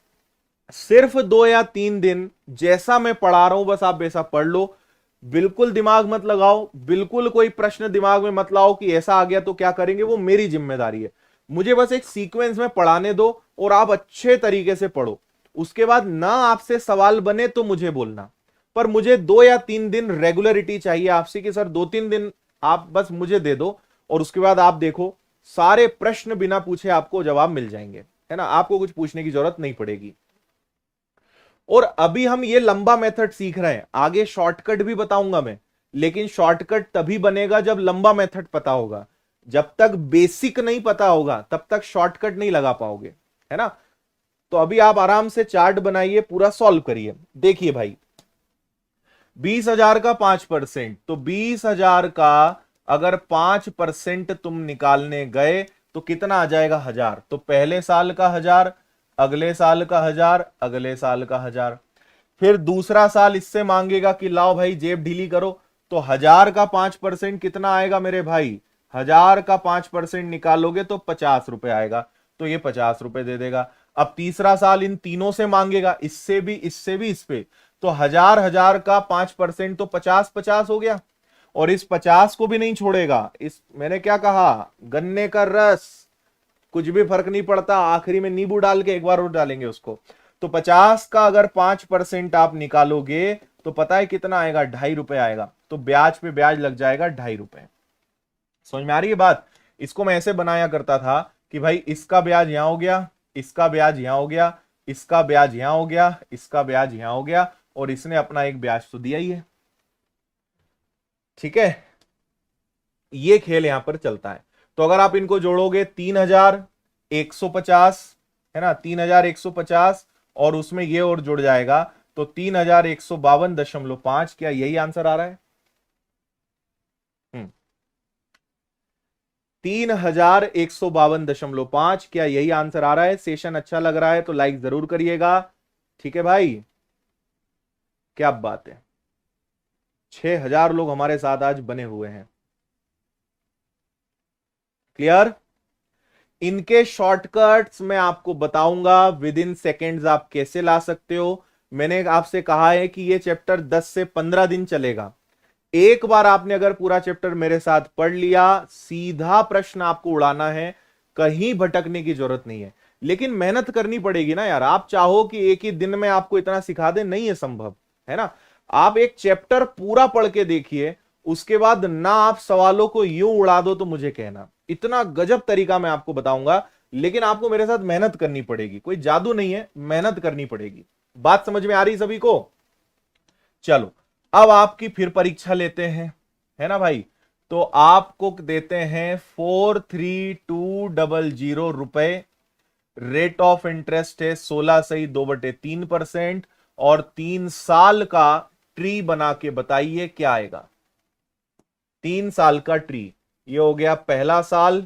सिर्फ 2 या 3 दिन जैसा मैं पढ़ा रहा हूं बस आप वैसा पढ़ लो। बिल्कुल दिमाग मत लगाओ, बिल्कुल कोई प्रश्न दिमाग में मत लाओ कि ऐसा आ गया तो क्या करेंगे, वो मेरी जिम्मेदारी है। मुझे बस एक सीक्वेंस में पढ़ाने दो और आप अच्छे तरीके से पढ़ो। उसके बाद ना आपसे सवाल बने तो मुझे बोलना, पर मुझे 2 या 3 दिन रेगुलरिटी चाहिए आपसे कि सर 2-3 दिन आप बस मुझे दे दो, और उसके बाद आप देखो सारे प्रश्न बिना पूछे आपको जवाब मिल जाएंगे, है ना। आपको कुछ पूछने की जरूरत नहीं पड़ेगी। और अभी हम ये लंबा मेथड सीख रहे हैं, आगे शॉर्टकट भी बताऊंगा मैं, लेकिन शॉर्टकट तभी बनेगा जब लंबा मेथड पता होगा। जब तक बेसिक नहीं पता होगा तब तक शॉर्टकट नहीं लगा पाओगे, है ना। तो अभी आप आराम से चार्ट बनाइए, पूरा सॉल्व करिए। देखिए भाई, 20,000 का 5%, तो 20,000 का अगर 5% तुम निकालने गए तो कितना आ जाएगा? 1,000। तो पहले साल का 1,000, अगले साल का 1,000, अगले साल का 1,000। फिर दूसरा साल इससे मांगेगा कि लाओ भाई जेब ढीली करो, तो 1,000 का 5% कितना आएगा मेरे भाई? 1,000 का 5% निकालोगे तो 50 रुपए आएगा, तो ये 50 रुपए दे देगा। अब तीसरा साल इन तीनों से मांगेगा, इससे भी, इससे भी, इस पे, तो 1,000 का 5% तो 50-50 हो गया। और इस 50 को भी नहीं छोड़ेगा, इस मैंने क्या कहा, गन्ने का रस, कुछ भी फर्क नहीं पड़ता, आखिरी में नींबू डाल के एक बार और डालेंगे उसको। तो 50 का अगर 5% आप निकालोगे तो पता है कितना आएगा? 2.5 रुपए आएगा। तो ब्याज पे ब्याज लग जाएगा 2.5 रुपए। समझ में आ रही है बात? इसको मैं ऐसे बनाया करता था कि भाई इसका ब्याज यहां हो गया, इसका ब्याज यहां हो गया, इसका ब्याज यहां हो गया, इसका ब्याज यहां हो गया, और इसने अपना एक ब्याज तो दिया ही है। ठीक है, ये खेल यहां पर चलता है। तो अगर आप इनको जोड़ोगे, 3,150, है ना, 3,150, और उसमें ये और जुड़ जाएगा, तो 3,152.5। क्या यही आंसर आ रहा है? 3,152.5, क्या यही आंसर आ रहा है? सेशन अच्छा लग रहा है तो लाइक जरूर करिएगा। ठीक है भाई, क्या बात है, 6,000 लोग हमारे साथ आज बने हुए हैं। क्लियर? इनके शॉर्टकट्स मैं आपको बताऊंगा विद इन सेकेंड्स आप कैसे ला सकते हो। मैंने आपसे कहा है कि ये चैप्टर 10 से 15 दिन चलेगा। एक बार आपने अगर पूरा चैप्टर मेरे साथ पढ़ लिया, सीधा प्रश्न आपको उड़ाना है, कहीं भटकने की जरूरत नहीं है। लेकिन मेहनत करनी पड़ेगी ना यार। आप चाहो कि एक ही दिन में आपको इतना सिखा दे, नहीं है संभव, है ना। आप एक चैप्टर पूरा पढ़ के देखिए, उसके बाद ना आप सवालों को यूं उड़ा दो तो मुझे कहना। इतना गजब तरीका मैं आपको बताऊंगा, लेकिन आपको मेरे साथ मेहनत करनी पड़ेगी। कोई जादू नहीं है, मेहनत करनी पड़ेगी। बात समझ में आ रही सभी को? चलो, अब आपकी फिर परीक्षा लेते हैं, है ना भाई। तो आपको देते हैं 43200 रुपए। रेट ऑफ इंटरेस्ट है 16 सही 2/3%, और 3 साल का ट्री बना के बताइए क्या आएगा। 3 साल का ट्री, ये हो गया पहला साल,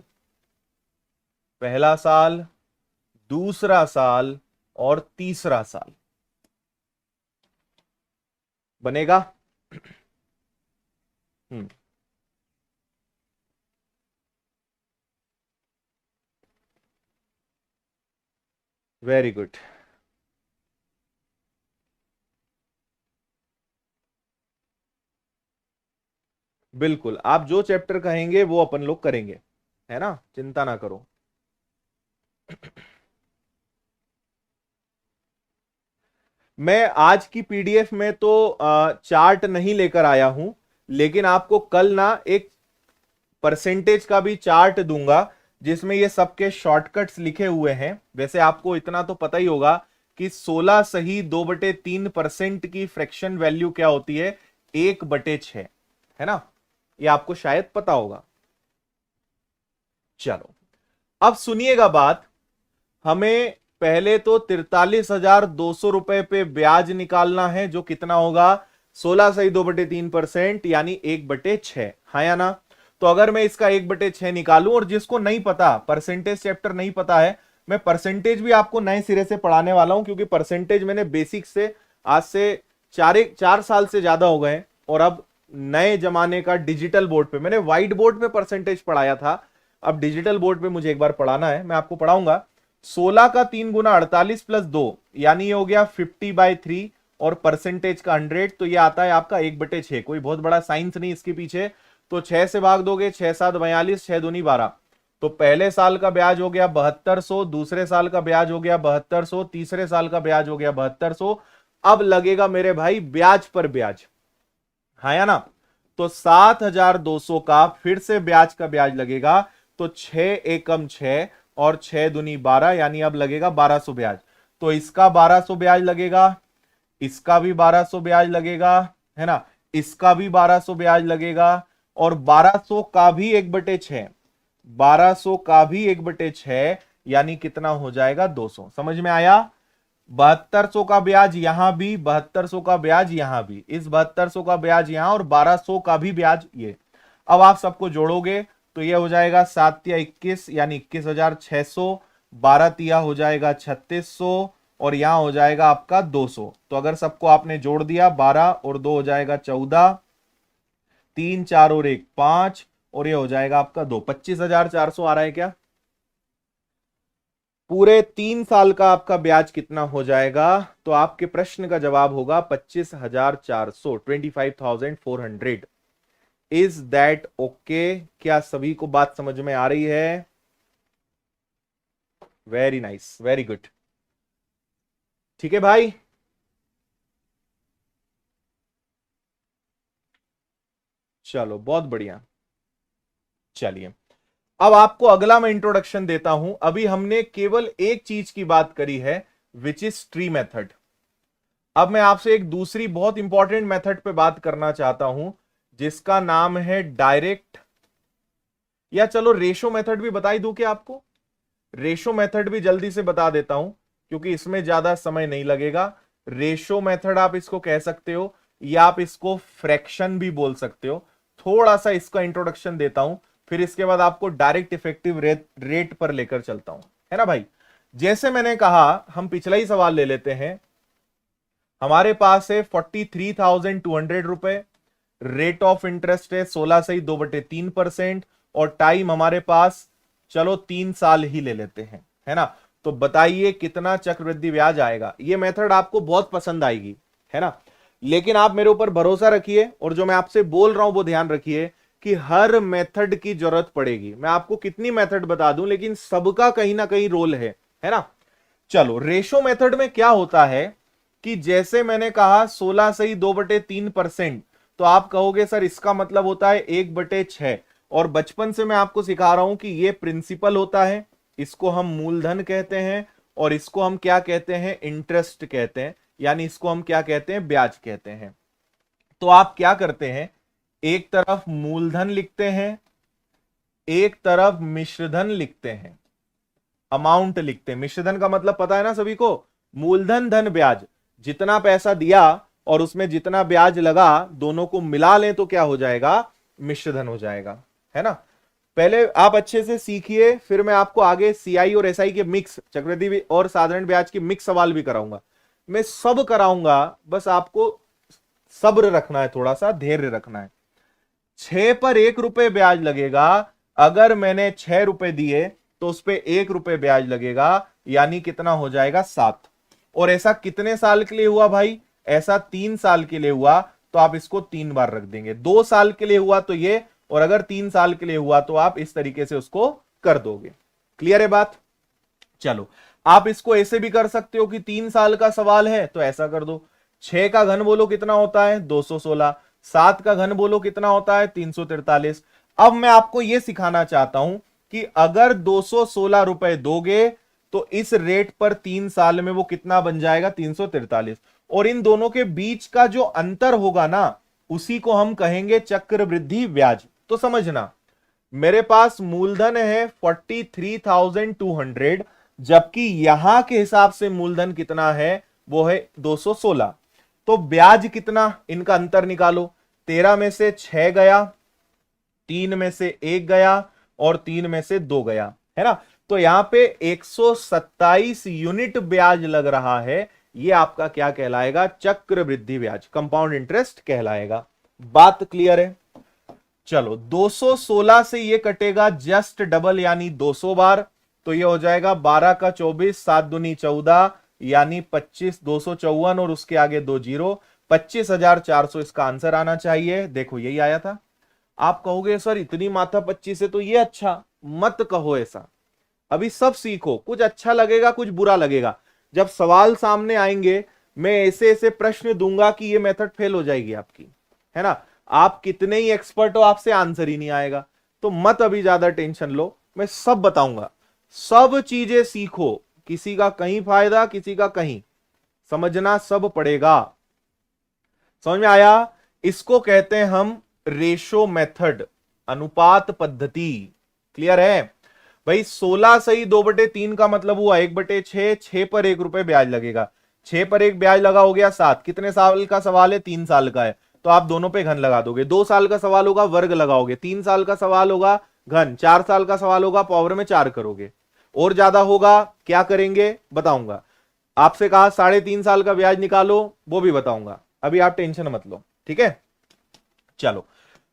पहला साल, दूसरा साल और तीसरा साल। बनेगा? हम्म, वेरी गुड। बिल्कुल, आप जो चैप्टर कहेंगे वो अपन लोग करेंगे, है ना, चिंता ना करो। मैं आज की पीडीएफ में तो चार्ट नहीं लेकर आया हूं, लेकिन आपको कल ना एक परसेंटेज का भी चार्ट दूंगा जिसमें ये सबके शॉर्टकट्स लिखे हुए हैं। वैसे आपको इतना तो पता ही होगा कि 16 सही 2/3% की फ्रैक्शन वैल्यू क्या होती है, 1/6, है ना, ये आपको शायद पता होगा। चलो अब सुनिएगा बात, हमें पहले तो 43,200 रुपए पे ब्याज निकालना है, जो कितना होगा 16 सही 2/3% यानी 1/6, हाँ या ना। तो अगर मैं इसका 1/6 निकालूं, और जिसको नहीं पता, परसेंटेज चैप्टर नहीं पता है, मैं परसेंटेज भी आपको नए सिरे से पढ़ाने वाला हूं, क्योंकि परसेंटेज मैंने बेसिक से आज से 4 साल से ज्यादा हो गए, और अब नए जमाने का डिजिटल बोर्ड पे, मैंने व्हाइट बोर्ड पे परसेंटेज पढ़ाया था, अब डिजिटल बोर्ड पे मुझे एक बार पढ़ाना है, मैं आपको पढ़ाऊंगा। 16 का 3 गुना 48 प्लस 2, यानी ये हो गया 50/3, और परसेंटेज का 100, तो ये आता है आपका 1/6। कोई बहुत बड़ा साइंस नहीं इसके पीछे। तो 6 से भाग दोगे, 6 7 42, 6 दूनी 12, तो पहले साल का ब्याज हो गया 7200, दूसरे साल का ब्याज हो गया 7200, तीसरे साल का ब्याज हो गया 7200। अब लगेगा मेरे भाई ब्याज पर ब्याज, हाँ या ना। तो 7,200 का फिर से ब्याज का ब्याज लगेगा, तो 6 एकम 6 और 6 दूनी 12, यानी अब लगेगा 1200 ब्याज। तो इसका 1200 ब्याज लगेगा, इसका भी 1200 ब्याज लगेगा, है ना, इसका भी 1200 ब्याज लगेगा, और 1200 का भी 1/6, 1200 का भी 1/6, यानी कितना हो जाएगा 200। समझ में आया। 7200 का ब्याज यहां भी, 7200 का ब्याज यहां भी, इस 7200 का ब्याज यहां, और 1200 का भी ब्याज ये। अब आप सबको जोड़ोगे तो ये हो जाएगा 7 तिया 21, यानी 21,600, 12 तिया हो जाएगा 3600, और यहां हो जाएगा आपका 200। तो अगर सबको आपने जोड़ दिया, 12 और 2 हो जाएगा 14, 3 4 और 1 5, और ये हो जाएगा आपका 2, 25,400 आ रहा है क्या। पूरे 3 साल का आपका ब्याज कितना हो जाएगा, तो आपके प्रश्न का जवाब होगा 25,400, 25,400। इज दैट ओके, क्या सभी को बात समझ में आ रही है। वेरी नाइस, वेरी गुड, ठीक है भाई। चलो बहुत बढ़िया। चलिए अब आपको अगला मैं इंट्रोडक्शन देता हूं। अभी हमने केवल एक चीज की बात करी है, विच इज ट्री मेथड। अब मैं आपसे एक दूसरी बहुत इंपॉर्टेंट मेथड पे बात करना चाहता हूं, जिसका नाम है डायरेक्ट, या चलो रेशो मेथड भी बता ही दूं क्या आपको। रेशो मेथड भी जल्दी से बता देता हूं, क्योंकि इसमें ज्यादा समय नहीं लगेगा। रेशो मेथड आप इसको कह सकते हो, या आप इसको फ्रैक्शन भी बोल सकते हो। थोड़ा सा इसका इंट्रोडक्शन देता हूं, फिर इसके बाद आपको डायरेक्ट इफेक्टिव रेट पर लेकर चलता हूं, है ना भाई। जैसे मैंने कहा, हम पिछला ही सवाल ले लेते हैं। हमारे पास है 43,200 रुपए, रेट ऑफ इंटरेस्ट है 16 से ही 2/3%, और टाइम हमारे पास चलो 3 साल ही ले लेते हैं, है ना। तो बताइए कितना चक्रवृद्धि ब्याज आएगा। ये मेथड आपको बहुत पसंद आएगी, है ना, लेकिन आप मेरे ऊपर भरोसा रखिए, और जो मैं आपसे बोल रहा हूं वो ध्यान रखिए कि हर मेथड की जरूरत पड़ेगी। मैं आपको कितनी मेथड बता दूं, लेकिन सबका कहीं ना कहीं रोल है ना। चलो रेशो मेथड में क्या होता है कि जैसे मैंने कहा 16 से ही 2/3%, तो आप कहोगे सर इसका मतलब होता है 1/6, और बचपन से मैं आपको सिखा रहा हूं कि ये प्रिंसिपल होता है, इसको हम मूलधन कहते हैं, और इसको हम क्या कहते हैं, इंटरेस्ट कहते हैं, यानी इसको हम क्या कहते हैं, ब्याज कहते हैं। तो आप क्या करते हैं, एक तरफ मूलधन लिखते हैं, एक तरफ मिश्रधन लिखते हैं, अमाउंट लिखते हैं। मिश्रधन का मतलब पता है ना सभी को, मूलधन धन ब्याज, जितना पैसा दिया और उसमें जितना ब्याज लगा, दोनों को मिला लें तो क्या हो जाएगा, मिश्रधन हो जाएगा, है ना। पहले आप अच्छे से सीखिए, फिर मैं आपको आगे सीआई और एसआई के मिक्स, चक्रवृद्धि और साधारण ब्याज के मिक्स सवाल भी कराऊंगा। मैं सब कराऊंगा, बस आपको सब्र रखना है, थोड़ा सा धैर्य रखना है। 6 पर 1 रुपए ब्याज लगेगा, अगर मैंने 6 रुपए दिए तो उस पर 1 रुपए ब्याज लगेगा, यानी कितना हो जाएगा 7। और ऐसा कितने साल के लिए हुआ भाई, ऐसा 3 साल के लिए हुआ। तो आप इसको 3 बार रख देंगे। 2 साल के लिए हुआ तो ये, और अगर 3 साल के लिए हुआ तो आप इस तरीके से उसको कर दोगे। क्लियर है बात? चलो, आप इसको ऐसे भी कर सकते हो कि 3 साल का सवाल है तो ऐसा कर दो, 6 का घन बोलो कितना होता है 216, 7 का घन बोलो कितना होता है 343। अब मैं आपको यह सिखाना चाहता हूं कि अगर 216 रुपए दोगे तो इस रेट पर 3 साल में वो कितना बन जाएगा 343, और इन दोनों के बीच का जो अंतर होगा ना उसी को हम कहेंगे चक्रवृद्धि ब्याज। तो समझना, मेरे पास मूलधन है 43,200, जबकि यहां के हिसाब से मूलधन कितना है वो है 216। तो ब्याज कितना, इनका अंतर निकालो, 13 में से 6 गया, 3 में से 1 गया और 3 में से 2 गया, है ना। तो यहां पे 127 यूनिट ब्याज लग रहा है। ये आपका क्या कहलाएगा, चक्रवृद्धि ब्याज, कंपाउंड इंटरेस्ट कहलाएगा। बात क्लियर है? चलो, 216 से ये कटेगा जस्ट डबल यानी 200 बार, तो ये हो जाएगा 12 का 24, 7 दूनी 14 यानी 25, 254 और उसके आगे 2 जीरो, 25,400 इसका आंसर आना चाहिए। देखो यही आया था। आप कहोगे सर इतनी माथा 25 है तो ये अच्छा, मत कहो ऐसा, अभी सब सीखो, कुछ अच्छा लगेगा कुछ बुरा लगेगा। जब सवाल सामने आएंगे मैं ऐसे ऐसे प्रश्न दूंगा कि ये मेथड फेल हो जाएगी आपकी, है ना। आप कितने ही एक्सपर्ट हो, आपसे आंसर ही नहीं आएगा। तो मत अभी ज्यादा टेंशन लो, मैं सब बताऊंगा, सब चीजें सीखो, किसी का कहीं फायदा किसी का कहीं, समझना सब पड़ेगा। समझ में आया? इसको कहते हैं हम रेशो मेथड, अनुपात पद्धति। क्लियर है भाई? 16 सही 2/3 का मतलब हुआ 1/6, 6 पर 1 रुपए ब्याज लगेगा, 6 पर 1 ब्याज लगा हो गया 7। कितने साल का सवाल है 3 साल का है, तो आप दोनों पे घन लगा दोगे। 2 साल का सवाल होगा वर्ग लगाओगे, 3 साल का सवाल होगा घन, 4 साल का सवाल होगा पावर में 4 करोगे, और ज्यादा होगा क्या करेंगे बताऊंगा। आपसे कहा 3.5 साल का ब्याज निकालो, वो भी बताऊंगा, अभी आप टेंशन मत लो, ठीक है। चलो,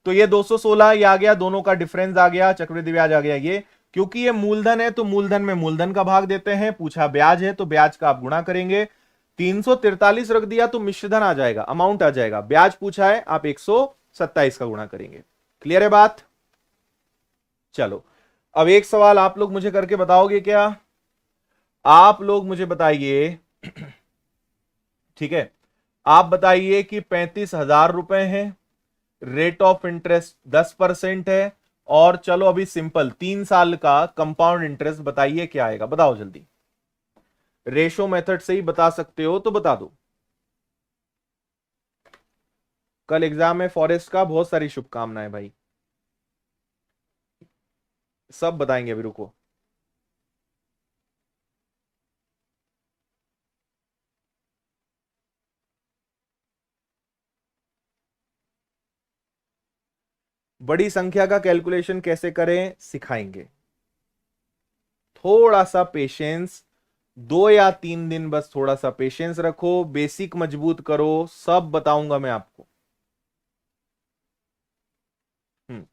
तो ये 216 ये आ गया, दोनों का डिफरेंस आ गया, चक्रवृद्धि ब्याज आ गया। ये क्योंकि ये मूलधन है तो मूलधन में मूलधन का भाग देते हैं, पूछा ब्याज है तो ब्याज का आप गुणा करेंगे। 343 रख दिया तो मिश्रधन आ जाएगा, अमाउंट आ जाएगा। ब्याज पूछा है आप 127 का गुणा करेंगे। क्लियर है बात? चलो, अब एक सवाल आप लोग मुझे करके बताओगे क्या? आप लोग मुझे बताइए ठीक है, आप बताइए कि 35,000 रुपए हैं, रेट ऑफ इंटरेस्ट 10% है, और चलो अभी सिंपल 3 साल का कंपाउंड इंटरेस्ट बताइए क्या आएगा, बताओ जल्दी। रेशो मेथड से ही बता सकते हो तो बता दो। कल एग्जाम है फॉरेस्ट का, बहुत सारी शुभकामनाएं भाई, सब बताएंगे, अभी रुको। बड़ी संख्या का कैलकुलेशन कैसे करें सिखाएंगे, थोड़ा सा पेशेंस, 2 या 3 दिन बस थोड़ा सा पेशेंस रखो, बेसिक मजबूत करो, सब बताऊंगा मैं आपको। हम्म,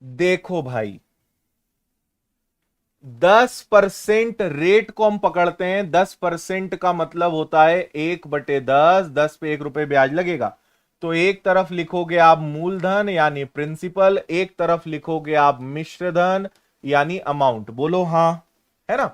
देखो भाई, 10% रेट को हम पकड़ते हैं, 10% का मतलब होता है 1/10, 10 पे 1 रुपए ब्याज लगेगा। तो एक तरफ लिखोगे आप मूलधन यानी प्रिंसिपल, एक तरफ लिखोगे आप मिश्रधन यानी अमाउंट। बोलो हाँ, है ना।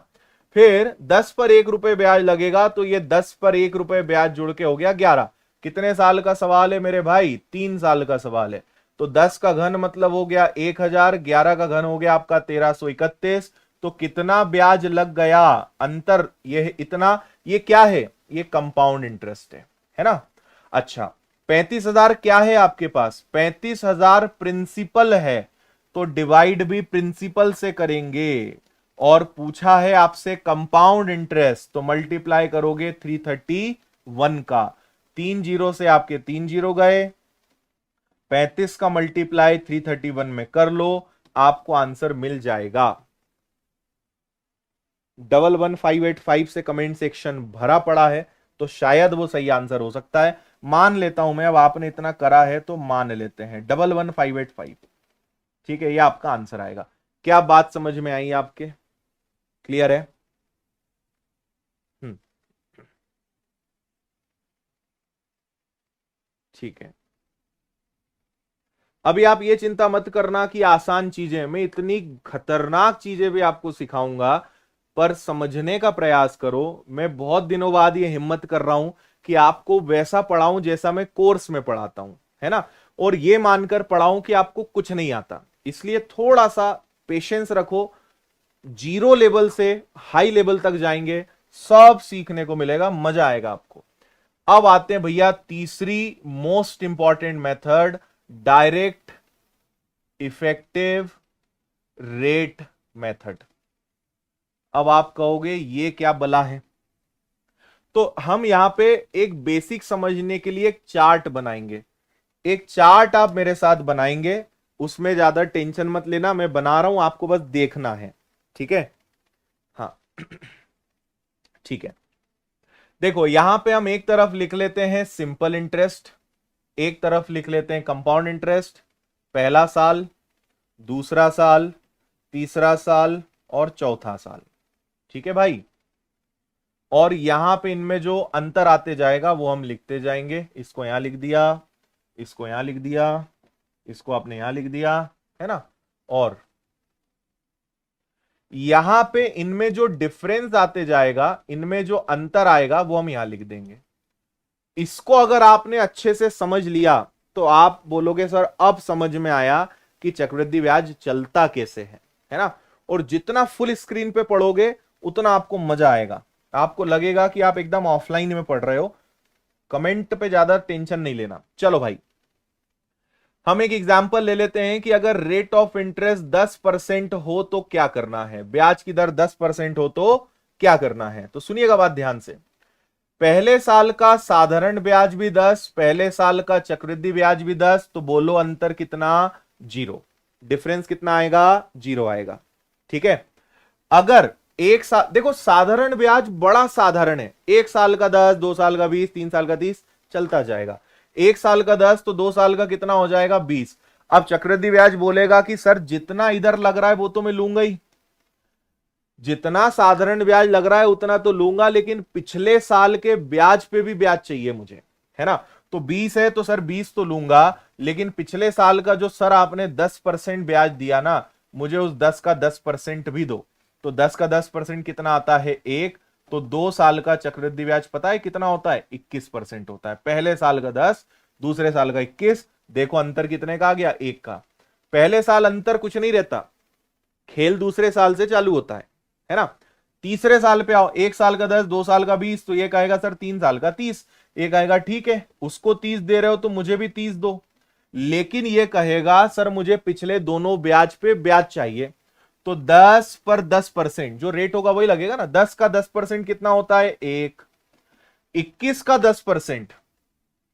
फिर 10 पर 1 रुपए ब्याज लगेगा तो ये 10 पर 1 रुपए ब्याज जुड़ के हो गया 11। कितने साल का सवाल है मेरे भाई? 3 साल का सवाल है। तो 10 का घन मतलब हो गया 1000, 11 का घन हो गया आपका 1331। तो कितना ब्याज लग गया, अंतर ये इतना, ये क्या है, ये कंपाउंड इंटरेस्ट है ना। अच्छा, 35,000 क्या है आपके पास? 35,000 प्रिंसिपल है, तो डिवाइड भी प्रिंसिपल से करेंगे, और पूछा है आपसे कंपाउंड इंटरेस्ट, तो मल्टीप्लाई करोगे 331 का, 3 जीरो से आपके 3 जीरो गए, 35 का मल्टीप्लाई 331 में कर लो, आपको आंसर मिल जाएगा। 11585 से कमेंट सेक्शन भरा पड़ा है, तो शायद वो सही आंसर हो सकता है, मान लेता हूं मैं, अब आपने इतना करा है तो मान लेते हैं 11585। ठीक है, ये आपका आंसर आएगा। क्या बात समझ में आई आपके? क्लियर है? हम्म, ठीक है, अभी आप ये चिंता मत करना कि आसान चीजें, मैं इतनी खतरनाक चीजें भी आपको सिखाऊंगा, पर समझने का प्रयास करो। मैं बहुत दिनों बाद ये हिम्मत कर रहा हूं कि आपको वैसा पढ़ाऊं जैसा मैं कोर्स में पढ़ाता हूं, है ना, और ये मानकर पढ़ाऊं कि आपको कुछ नहीं आता। इसलिए थोड़ा सा पेशेंस रखो, जीरो लेवल से हाई लेवल तक जाएंगे, सब सीखने को मिलेगा, मजा आएगा आपको। अब आते हैं भैया तीसरी most important method, direct effective rate method. अब आप कहोगे ये क्या बला है, तो हम यहां पे एक बेसिक समझने के लिए एक चार्ट बनाएंगे। एक चार्ट आप मेरे साथ बनाएंगे, उसमें ज्यादा टेंशन मत लेना, मैं बना रहा हूं, आपको बस देखना है, ठीक है। हाँ ठीक है, देखो यहां पे हम एक तरफ लिख लेते हैं सिंपल इंटरेस्ट, एक तरफ लिख लेते हैं कंपाउंड इंटरेस्ट, पहला साल, दूसरा साल, तीसरा साल और चौथा साल, ठीक है भाई। और यहां पे इनमें जो अंतर आते जाएगा वो हम लिखते जाएंगे। इसको यहां लिख दिया, इसको यहां लिख दिया, इसको आपने यहां लिख दिया, है ना। और यहां पे इनमें जो डिफरेंस आते जाएगा, इनमें जो अंतर आएगा वो हम यहां लिख देंगे। इसको अगर आपने अच्छे से समझ लिया तो आप बोलोगे सर अब समझ में आया कि चक्रवृद्धि ब्याज चलता कैसे है ना। और जितना फुल स्क्रीन पे पढ़ोगे उतना आपको मजा आएगा, आपको लगेगा कि आप एकदम ऑफलाइन में पढ़ रहे हो। कमेंट पे ज्यादा टेंशन नहीं लेना। चलो भाई, हम एक एग्जांपल ले लेते हैं कि अगर रेट ऑफ इंटरेस्ट 10% हो तो क्या करना है, ब्याज की दर 10% हो तो क्या करना है। तो सुनिएगा बात ध्यान से, पहले साल का साधारण ब्याज भी 10, पहले साल का चक्रवृद्धि ब्याज भी 10, तो बोलो अंतर कितना, 0। डिफरेंस कितना आएगा, 0 आएगा, ठीक है। अगर एक साल, देखो साधारण ब्याज बड़ा साधारण है, एक साल का 10, 2 साल का 20, 3 साल का 30 चलता जाएगा। एक साल का 10 तो 2 साल का कितना हो जाएगा, 20। अब चक्रवृद्धि ब्याज बोलेगा कि सर जितना इधर लग रहा है वो तो मैं लूंगा ही, जितना साधारण ब्याज लग रहा है उतना तो लूंगा, लेकिन पिछले साल के ब्याज पे भी ब्याज चाहिए मुझे, है ना। तो 20 है तो सर 20 तो लूंगा, लेकिन पिछले साल का जो सर आपने 10% ब्याज दिया ना, मुझे उस 10 का 10% भी दो। तो 10 का 10% कितना आता है, 1। तो 2 साल का चक्रवृद्धि ब्याज पता है कितना होता है, 21% होता है। पहले साल का 10, दूसरे साल का 21। देखो अंतर कितने का आ गया, 1 का। पहले साल अंतर कुछ नहीं रहता, खेल दूसरे साल से चालू होता है ना। तीसरे साल पे आओ, एक साल का 10, 2 साल का 20, तो ये कहेगा सर 3 साल का 30। ये कहेगा ठीक है, उसको 30 दे रहे हो तो मुझे भी 30 दो, लेकिन ये कहेगा सर मुझे पिछले दोनों ब्याज पे ब्याज चाहिए। तो 10 पर 10% जो रेट होगा वही लगेगा ना। 10 का 10% कितना होता है, 1। 21 का 10%,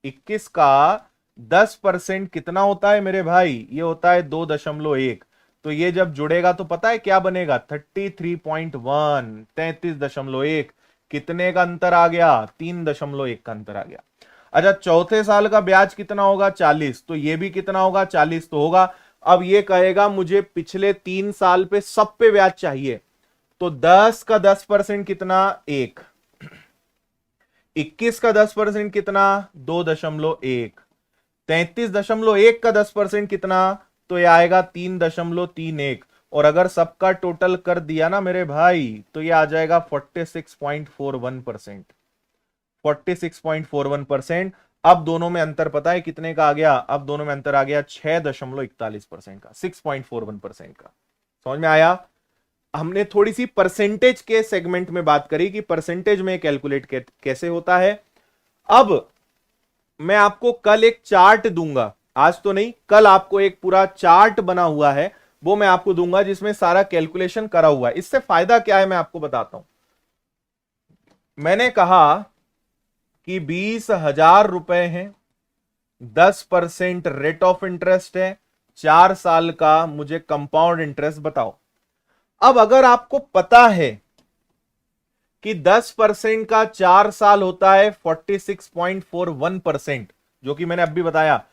21 का 10% कितना होता है मेरे भाई, ये होता है 2.1। तो ये जब जुड़ेगा तो पता है क्या बनेगा, 33.1, 33.1। कितने का अंतर आ गया, 3.1 का अंतर आ गया। अच्छा चौथे साल का ब्याज कितना होगा, 40। तो ये भी कितना होगा, 40 तो होगा। अब ये कहेगा मुझे पिछले 3 साल पे सब पे ब्याज चाहिए। तो 10 का 10% कितना, 1। 21 का 10% कितना, 2.1। 33.1 का 10% कितना, तो ये आएगा 3.31। और अगर सबका टोटल कर दिया ना मेरे भाई, तो ये आ जाएगा 46.41%। 46.41%। अब दोनों में अंतर पता है कितने का आ गया, अब दोनों में अंतर आ गया 6.41% का, 6.41% का। समझ में आया। हमने थोड़ी सी परसेंटेज के सेगमेंट में बात करी कि परसेंटेज में कैलकुलेट कैसे होता है। अब मैं आपको कल एक चार्ट दूंगा, आज तो नहीं, कल आपको एक पूरा चार्ट बना हुआ है वो मैं आपको दूंगा, जिसमें सारा कैलकुलेशन करा हुआ है। इससे फायदा क्या है मैं आपको बताता हूं। मैंने कहा कि 20,000 रुपए हैं, 10% रेट ऑफ इंटरेस्ट है, 4 साल का मुझे कंपाउंड इंटरेस्ट बताओ। अब अगर आपको पता है कि 10% का 4 साल होता है 46.41%, जो कि मैंने अभी बताया,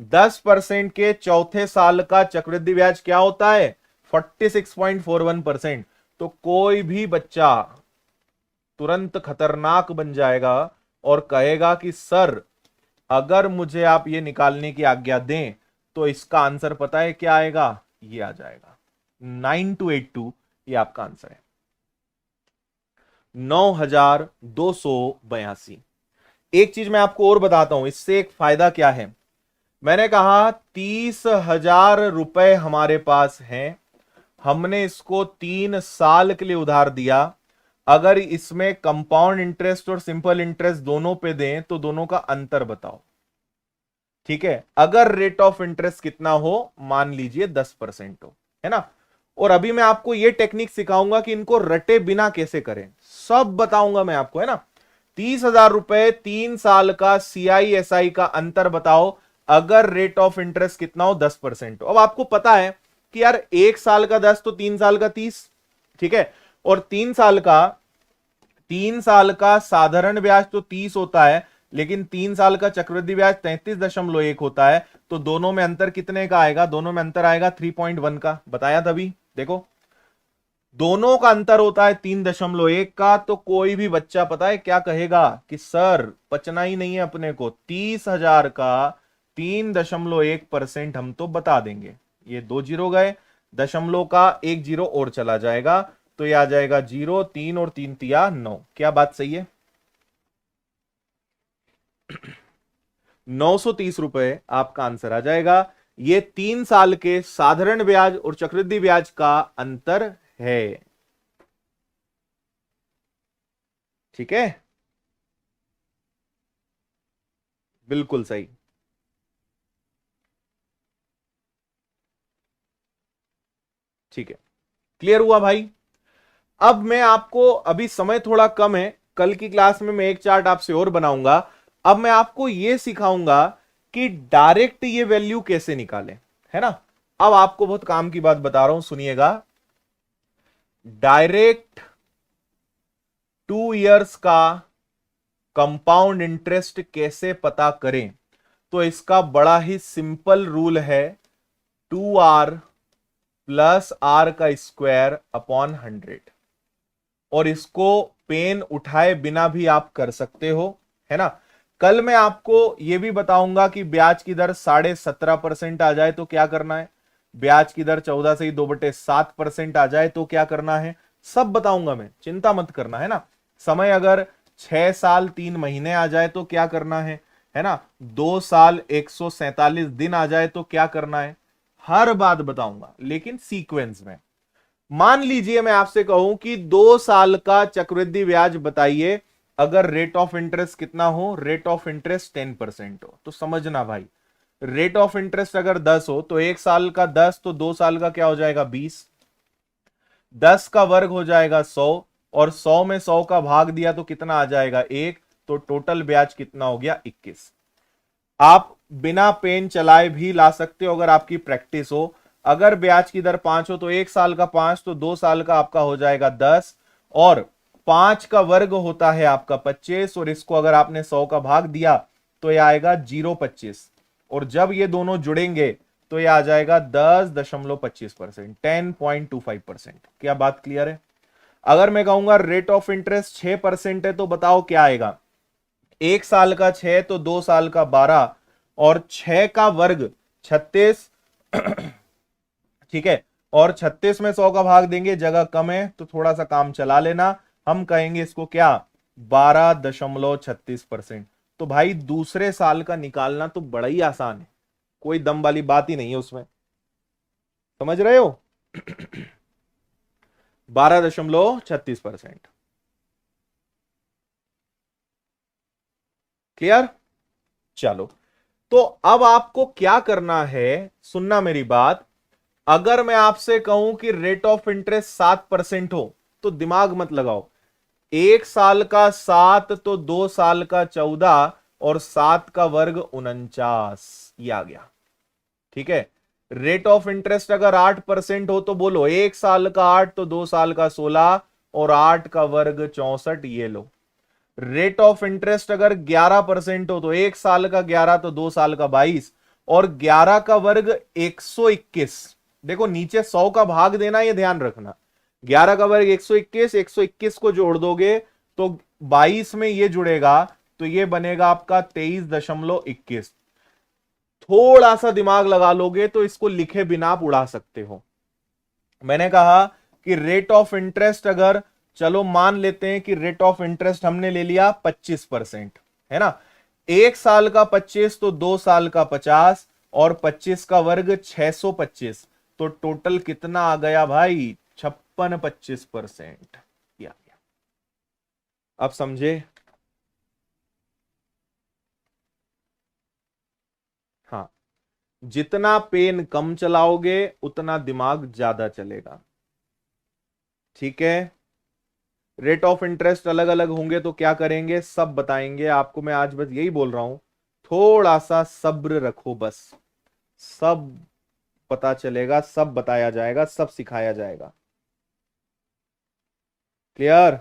10% के चौथे साल का चक्रवृद्धि ब्याज क्या होता है, 46.41%। तो कोई भी बच्चा तुरंत खतरनाक बन जाएगा और कहेगा कि सर अगर मुझे आप ये निकालने की आज्ञा दें तो इसका आंसर पता है क्या आएगा, ये आ जाएगा 9282, ये आपका आंसर है 9282। एक चीज मैं आपको और बताता हूं, इससे एक फायदा क्या है। मैंने कहा 30,000 रुपए हमारे पास हैं, हमने इसको 3 साल के लिए उधार दिया। अगर इसमें कंपाउंड इंटरेस्ट और सिंपल इंटरेस्ट दोनों पे दें तो दोनों का अंतर बताओ। ठीक है, अगर रेट ऑफ इंटरेस्ट कितना हो, मान लीजिए 10% हो, है ना। और अभी मैं आपको यह टेक्निक सिखाऊंगा कि इनको रटे बिना कैसे करें, सब बताऊंगा मैं आपको, है ना। 30,000 रुपए 3 साल का CISI का अंतर बताओ, अगर रेट ऑफ इंटरेस्ट कितना हो, 10% हो। अब आपको पता है कि यार 1 साल का 10 तो 3 साल का 30, ठीक है। और 3 साल का साधारण ब्याज तो 30 होता है, लेकिन 3 साल का चक्रवृद्धि ब्याज 33.1 होता है। तो दोनों में अंतर कितने का आएगा, दोनों में अंतर आएगा 3.1 का, बताया तभी। देखो दोनों का अंतर होता है 3.1 का। तो कोई भी बच्चा पता है क्या कहेगा कि सर बचना ही नहीं है अपने को, 30,000 का 3.1% हम तो बता देंगे। ये 2 जीरो गए, दशमलव का 1 जीरो और चला जाएगा, तो ये आ जाएगा 0, 3 और 3 तिया 9। क्या बात सही है? 930 रुपए आपका आंसर आ जाएगा। ये 3 साल के साधारण ब्याज और चक्रवृद्धि ब्याज का अंतर है। ठीक है, बिल्कुल सही। ठीक है, क्लियर हुआ भाई। अब मैं आपको, अभी समय थोड़ा कम है, कल की क्लास में मैं एक चार्ट आपसे और बनाऊंगा। अब मैं आपको यह सिखाऊंगा कि डायरेक्ट ये वैल्यू कैसे निकालें, है ना। अब आपको बहुत काम की बात बता रहा हूं, सुनिएगा। डायरेक्ट 2 इयर्स का कंपाउंड इंटरेस्ट कैसे पता करें, तो इसका बड़ा ही सिंपल रूल है, 2R प्लस R का स्क्वायर अपॉन 100। और इसको पेन उठाए बिना भी आप कर सकते हो, है ना। कल मैं आपको यह भी बताऊंगा कि ब्याज की दर 17.5% आ जाए तो क्या करना है, ब्याज की दर 14 से ही 2/7% आ जाए तो क्या करना है, सब बताऊंगा मैं, चिंता मत करना, है ना। समय अगर 6 साल 3 महीने आ जाए तो क्या करना है ना। 2 साल 147 दिन आ जाए तो क्या करना है, हर बात बताऊंगा, लेकिन सीक्वेंस में। मान लीजिए मैं आपसे कहूं कि 2 साल का चक्रवृद्धि ब्याज बताइए, अगर रेट ऑफ इंटरेस्ट कितना हो, रेट ऑफ इंटरेस्ट 10% हो, तो समझना भाई, रेट ऑफ इंटरेस्ट अगर 10 हो तो 1 साल का 10, तो 2 साल का क्या हो जाएगा 20, 10 का वर्ग हो जाएगा 100, और 100 में 100 का भाग दिया तो कितना आ जाएगा 1, तो टोटल ब्याज कितना हो गया 21। आप बिना पेन चलाए भी ला सकते हो अगर आपकी प्रैक्टिस हो। अगर ब्याज की दर 5 हो तो 1 साल का 5, तो 2 साल का आपका हो जाएगा 10, और 5 का वर्ग होता है आपका 25, और इसको अगर आपने 100 का भाग दिया तो यह आएगा 0.25, और जब ये दोनों जुड़ेंगे तो यह आ जाएगा 10.25%, 10.25%। क्या बात क्लियर है? अगर मैं कहूंगा रेट ऑफ इंटरेस्ट 6% है तो बताओ क्या आएगा, 1 साल का 6, तो 2 साल का 12, और 6 का वर्ग 36। ठीक है, और 36 में 100 का भाग देंगे, जगह कम है तो थोड़ा सा काम चला लेना, हम कहेंगे इसको क्या, 12.36%। तो भाई दूसरे साल का निकालना तो बड़ा ही आसान है, कोई दम वाली बात ही नहीं है उसमें, समझ रहे हो। 12.36%। क्लियर? चलो, तो अब आपको क्या करना है, सुनना मेरी बात। अगर मैं आपसे कहूं कि रेट ऑफ इंटरेस्ट 7% हो तो दिमाग मत लगाओ, 1 साल का 7, तो 2 साल का 14, और 7 का वर्ग 49, ये आ गया। ठीक है, रेट ऑफ इंटरेस्ट अगर 8% हो तो बोलो 1 साल का 8, तो 2 साल का 16, और 8 का वर्ग 64, ये लो। रेट ऑफ इंटरेस्ट अगर 11% हो तो 1 साल का 11, तो 2 साल का 22, और 11 का वर्ग 121। देखो नीचे 100 का भाग देना, ये ध्यान रखना, 11 का वर्ग 121, 121 को जोड़ दोगे तो 22 में ये जुड़ेगा, तो ये बनेगा आपका 23.21। थोड़ा सा दिमाग लगा लोगे तो इसको लिखे बिना आप उड़ा सकते हो। मैंने कहा कि रेट ऑफ इंटरेस्ट, अगर चलो मान लेते हैं कि रेट ऑफ इंटरेस्ट हमने ले लिया 25%, है ना। 1 साल का 25 तो 2 साल का 50 और 25 का वर्ग 625, तो टोटल कितना आ गया भाई, 56-25%। अब समझे? हाँ, जितना पेन कम चलाओगे उतना दिमाग ज्यादा चलेगा, ठीक है। रेट ऑफ इंटरेस्ट अलग अलग होंगे तो क्या करेंगे, सब बताएंगे आपको। मैं आज बस यही बोल रहा हूं, थोड़ा सा सब्र रखो बस, सब पता चलेगा, सब बताया जाएगा, सब सिखाया जाएगा। क्लियर?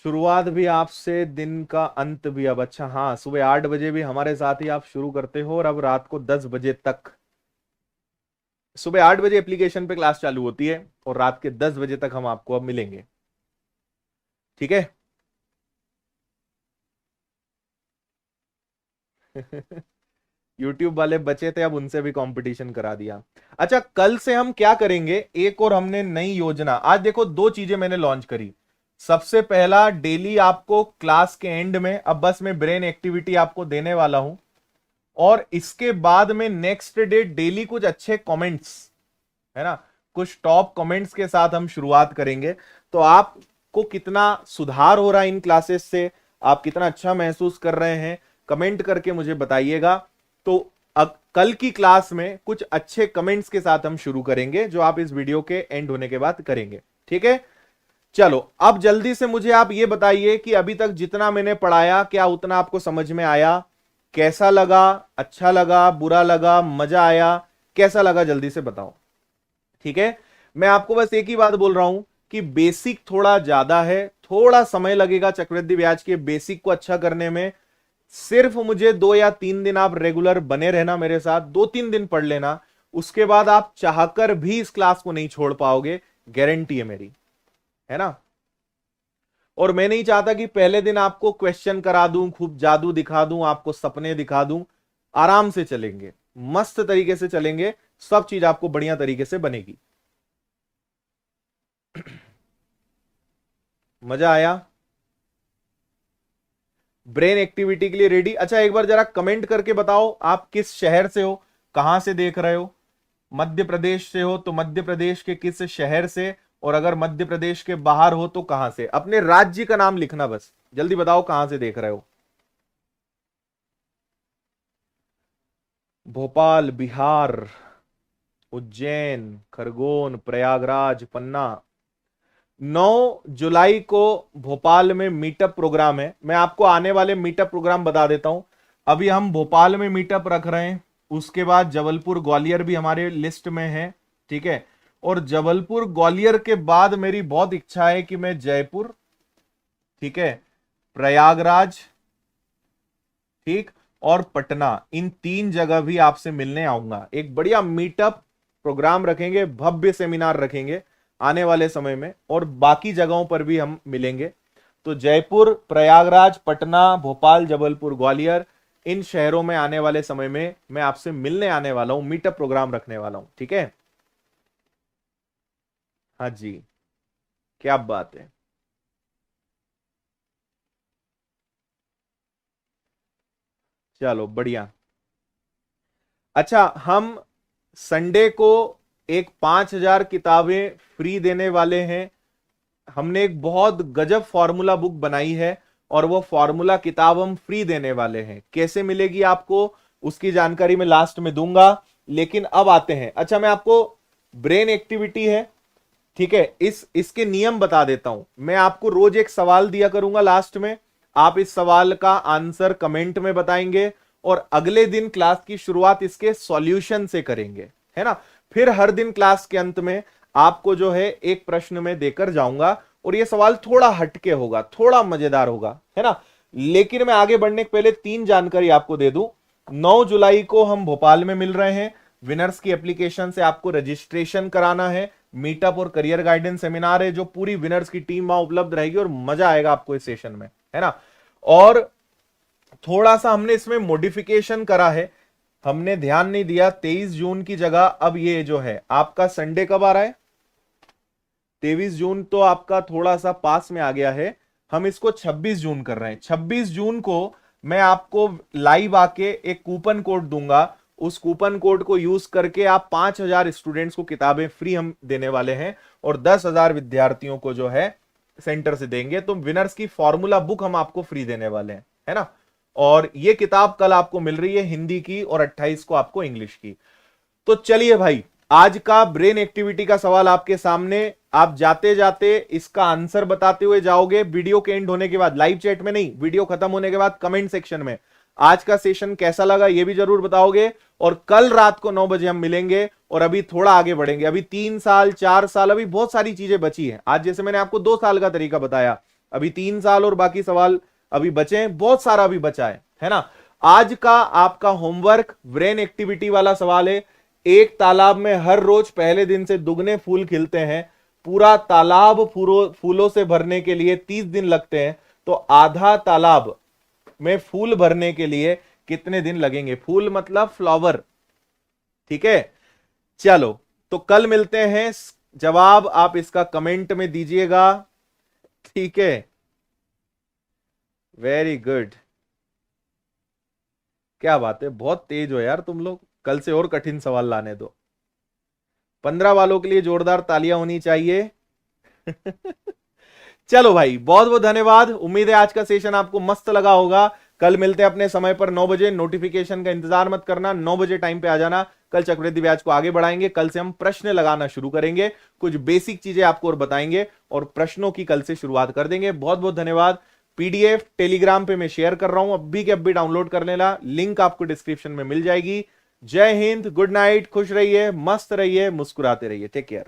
शुरुआत भी आपसे, दिन का अंत भी अब। अच्छा हाँ, सुबह 8 बजे भी हमारे साथ ही आप शुरू करते हो और अब रात को 10 बजे तक। सुबह 8 बजे एप्लीकेशन पे क्लास चालू होती है और रात के 10 बजे तक हम आपको अब मिलेंगे, ठीक है। यूट्यूब वाले बचे थे, अब उनसे भी कंपटीशन करा दिया। अच्छा, कल से हम क्या करेंगे, एक और हमने नई योजना, आज देखो 2 चीजें मैंने लॉन्च करी। सबसे पहला, डेली आपको क्लास के एंड में अब बस मैं ब्रेन एक्टिविटी आपको देने वाला हूं, और इसके बाद में नेक्स्ट डे डेली कुछ अच्छे कमेंट्स, है ना, कुछ टॉप कमेंट्स के साथ हम शुरुआत करेंगे। तो आपको कितना सुधार हो रहा है इन क्लासेस से, आप कितना अच्छा महसूस कर रहे हैं, कमेंट करके मुझे बताइएगा। तो अब कल की क्लास में कुछ अच्छे कमेंट्स के साथ हम शुरू करेंगे, जो आप इस वीडियो के एंड होने के बाद करेंगे, ठीक है। चलो, अब जल्दी से मुझे आप ये बताइए कि अभी तक जितना मैंने पढ़ाया, क्या उतना आपको समझ में आया? कैसा लगा? अच्छा लगा, बुरा लगा, मजा आया, कैसा लगा? जल्दी से बताओ, ठीक है। मैं आपको बस एक ही बात बोल रहा हूं कि बेसिक थोड़ा ज्यादा है, थोड़ा समय लगेगा चक्रवृद्धि ब्याज के बेसिक को अच्छा करने में। सिर्फ मुझे 2 या 3 दिन आप रेगुलर बने रहना मेरे साथ, 2-3 दिन पढ़ लेना, उसके बाद आप चाहकर भी इस क्लास को नहीं छोड़ पाओगे, गारंटी है मेरी, है ना। और मैं नहीं चाहता कि पहले दिन आपको क्वेश्चन करा दूं, खूब जादू दिखा दूं, आपको सपने दिखा दूं। आराम से चलेंगे, मस्त तरीके से चलेंगे, सब चीज आपको बढ़िया तरीके से बनेगी। मजा आया? ब्रेन एक्टिविटी के लिए रेडी? अच्छा, एक बार जरा कमेंट करके बताओ आप किस शहर से हो, कहां से देख रहे हो। मध्य प्रदेश से हो तो मध्य प्रदेश के किस शहर से, और अगर मध्य प्रदेश के बाहर हो तो कहां से। अपने राज्य का नाम लिखना, बस जल्दी बताओ कहां से देख रहे हो। भोपाल बिहार, उज्जैन, खरगोन, प्रयागराज, पन्ना। 9 जुलाई को भोपाल में मीटअप प्रोग्राम है। मैं आपको आने वाले मीटअप प्रोग्राम बता देता हूं। अभी हम भोपाल में मीटअप रख रहे हैं, उसके बाद जबलपुर ग्वालियर भी हमारे लिस्ट में है, ठीक है। और जबलपुर ग्वालियर के बाद मेरी बहुत इच्छा है कि मैं जयपुर, ठीक है, प्रयागराज, ठीक, और पटना, इन 3 जगह भी आपसे मिलने आऊंगा। एक बढ़िया मीटअप प्रोग्राम रखेंगे, भव्य सेमिनार रखेंगे आने वाले समय में, और बाकी जगहों पर भी हम मिलेंगे। तो जयपुर, प्रयागराज, पटना, भोपाल, जबलपुर, ग्वालियर, इन शहरों में आने वाले समय में मैं आपसे मिलने आने वाला हूं, मीटअप प्रोग्राम रखने वाला हूं, ठीक है। हाँ जी, क्या बात है। चलो बढ़िया। अच्छा, हम संडे को एक 5,000 किताबें फ्री देने वाले हैं। हमने एक बहुत गजब फॉर्मूला बुक बनाई है, और वो फॉर्मूला किताब हम फ्री देने वाले हैं। कैसे मिलेगी आपको, उसकी जानकारी मैं लास्ट में दूंगा। लेकिन अब आते हैं, अच्छा मैं आपको, ब्रेन एक्टिविटी है, ठीक है, इसके नियम बता देता हूं। मैं आपको रोज एक सवाल दिया करूंगा लास्ट में, आप इस सवाल का आंसर कमेंट में बताएंगे, और अगले दिन क्लास की शुरुआत इसके सॉल्यूशन से करेंगे, है ना। फिर हर दिन क्लास के अंत में आपको जो है एक प्रश्न में देकर जाऊंगा, और ये सवाल थोड़ा हटके होगा, थोड़ा मजेदार होगा, है ना। लेकिन मैं आगे बढ़ने के पहले 3 जानकारी आपको दे दूं। 9 जुलाई को हम भोपाल में मिल रहे हैं। विनर्स की एप्लीकेशन से आपको रजिस्ट्रेशन कराना है, मीटअप और करियर गाइडेंस सेमिनार है, जो पूरी विनर्स की टीम वहां उपलब्ध रहेगी और मजा आएगा आपको इस सेशन में, है ना। और थोड़ा सा हमने इसमें मॉडिफिकेशन करा है, हमने ध्यान नहीं दिया। 23 जून की जगह अब ये जो है आपका संडे कब आ रहा है, 23 जून तो आपका थोड़ा सा पास में आ गया है, हम इसको 26 जून कर रहे हैं। 26 जून को मैं आपको लाइव आके एक कूपन कोड दूंगा, उस कूपन कोड को यूज करके आप 5000 स्टूडेंट्स को किताबें फ्री हम देने वाले हैं और 10,000 विद्यार्थियों को जो है सेंटर से देंगे। तो विनर्स की फॉर्मूला बुक हम आपको फ्री देने वाले हैं, है ना। और ये किताब कल आपको मिल रही है हिंदी की और 28 को आपको इंग्लिश की। तो चलिए भाई, आज का ब्रेन एक्टिविटी का सवाल आपके सामने, आप जाते जाते इसका आंसर बताते हुए जाओगे वीडियो के एंड होने के बाद, लाइव चैट में नहीं, वीडियो खत्म होने के बाद कमेंट सेक्शन में आज का सेशन कैसा लगा ये भी जरूर बताओगे। और कल रात को 9 बजे हम मिलेंगे और अभी थोड़ा आगे बढ़ेंगे। अभी 3 साल 4 साल अभी बहुत सारी चीजें बची हैं। आज जैसे मैंने आपको 2 साल का तरीका बताया, अभी 3 साल और बाकी सवाल अभी बचे हैं, बहुत सारा अभी बचा है ना। आज का आपका होमवर्क ब्रेन एक्टिविटी वाला सवाल है, एक तालाब में हर रोज पहले दिन से दुगने फूल खिलते हैं, पूरा तालाब फूलों से भरने के लिए 30 दिन लगते हैं, तो आधा तालाब में फूल भरने के लिए कितने दिन लगेंगे। फूल मतलब फ्लावर, ठीक है। चलो तो कल मिलते हैं, जवाब आप इसका कमेंट में दीजिएगा, ठीक है। वेरी गुड, क्या बात है, बहुत तेज हो यार तुम लोग। कल से और कठिन सवाल लाने दो। 15 वालों के लिए जोरदार तालियां होनी चाहिए। चलो भाई, बहुत बहुत धन्यवाद। उम्मीद है आज का सेशन आपको मस्त लगा होगा। कल मिलते हैं अपने समय पर 9 बजे। नोटिफिकेशन का इंतजार मत करना, 9 बजे टाइम पे आ जाना। कल चक्रवृद्धि ब्याज को आगे बढ़ाएंगे। कल से हम प्रश्न लगाना शुरू करेंगे, कुछ बेसिक चीजें आपको और बताएंगे और प्रश्नों की कल से शुरुआत कर देंगे। बहुत बहुत धन्यवाद। पीडीएफ टेलीग्राम पे मैं शेयर कर रहा हूं, अभी के अभी डाउनलोड कर लेना, लिंक आपको डिस्क्रिप्शन में मिल जाएगी। जय हिंद, गुड नाइट, खुश रहिए, मस्त रहिए, मुस्कुराते रहिए, टेक केयर।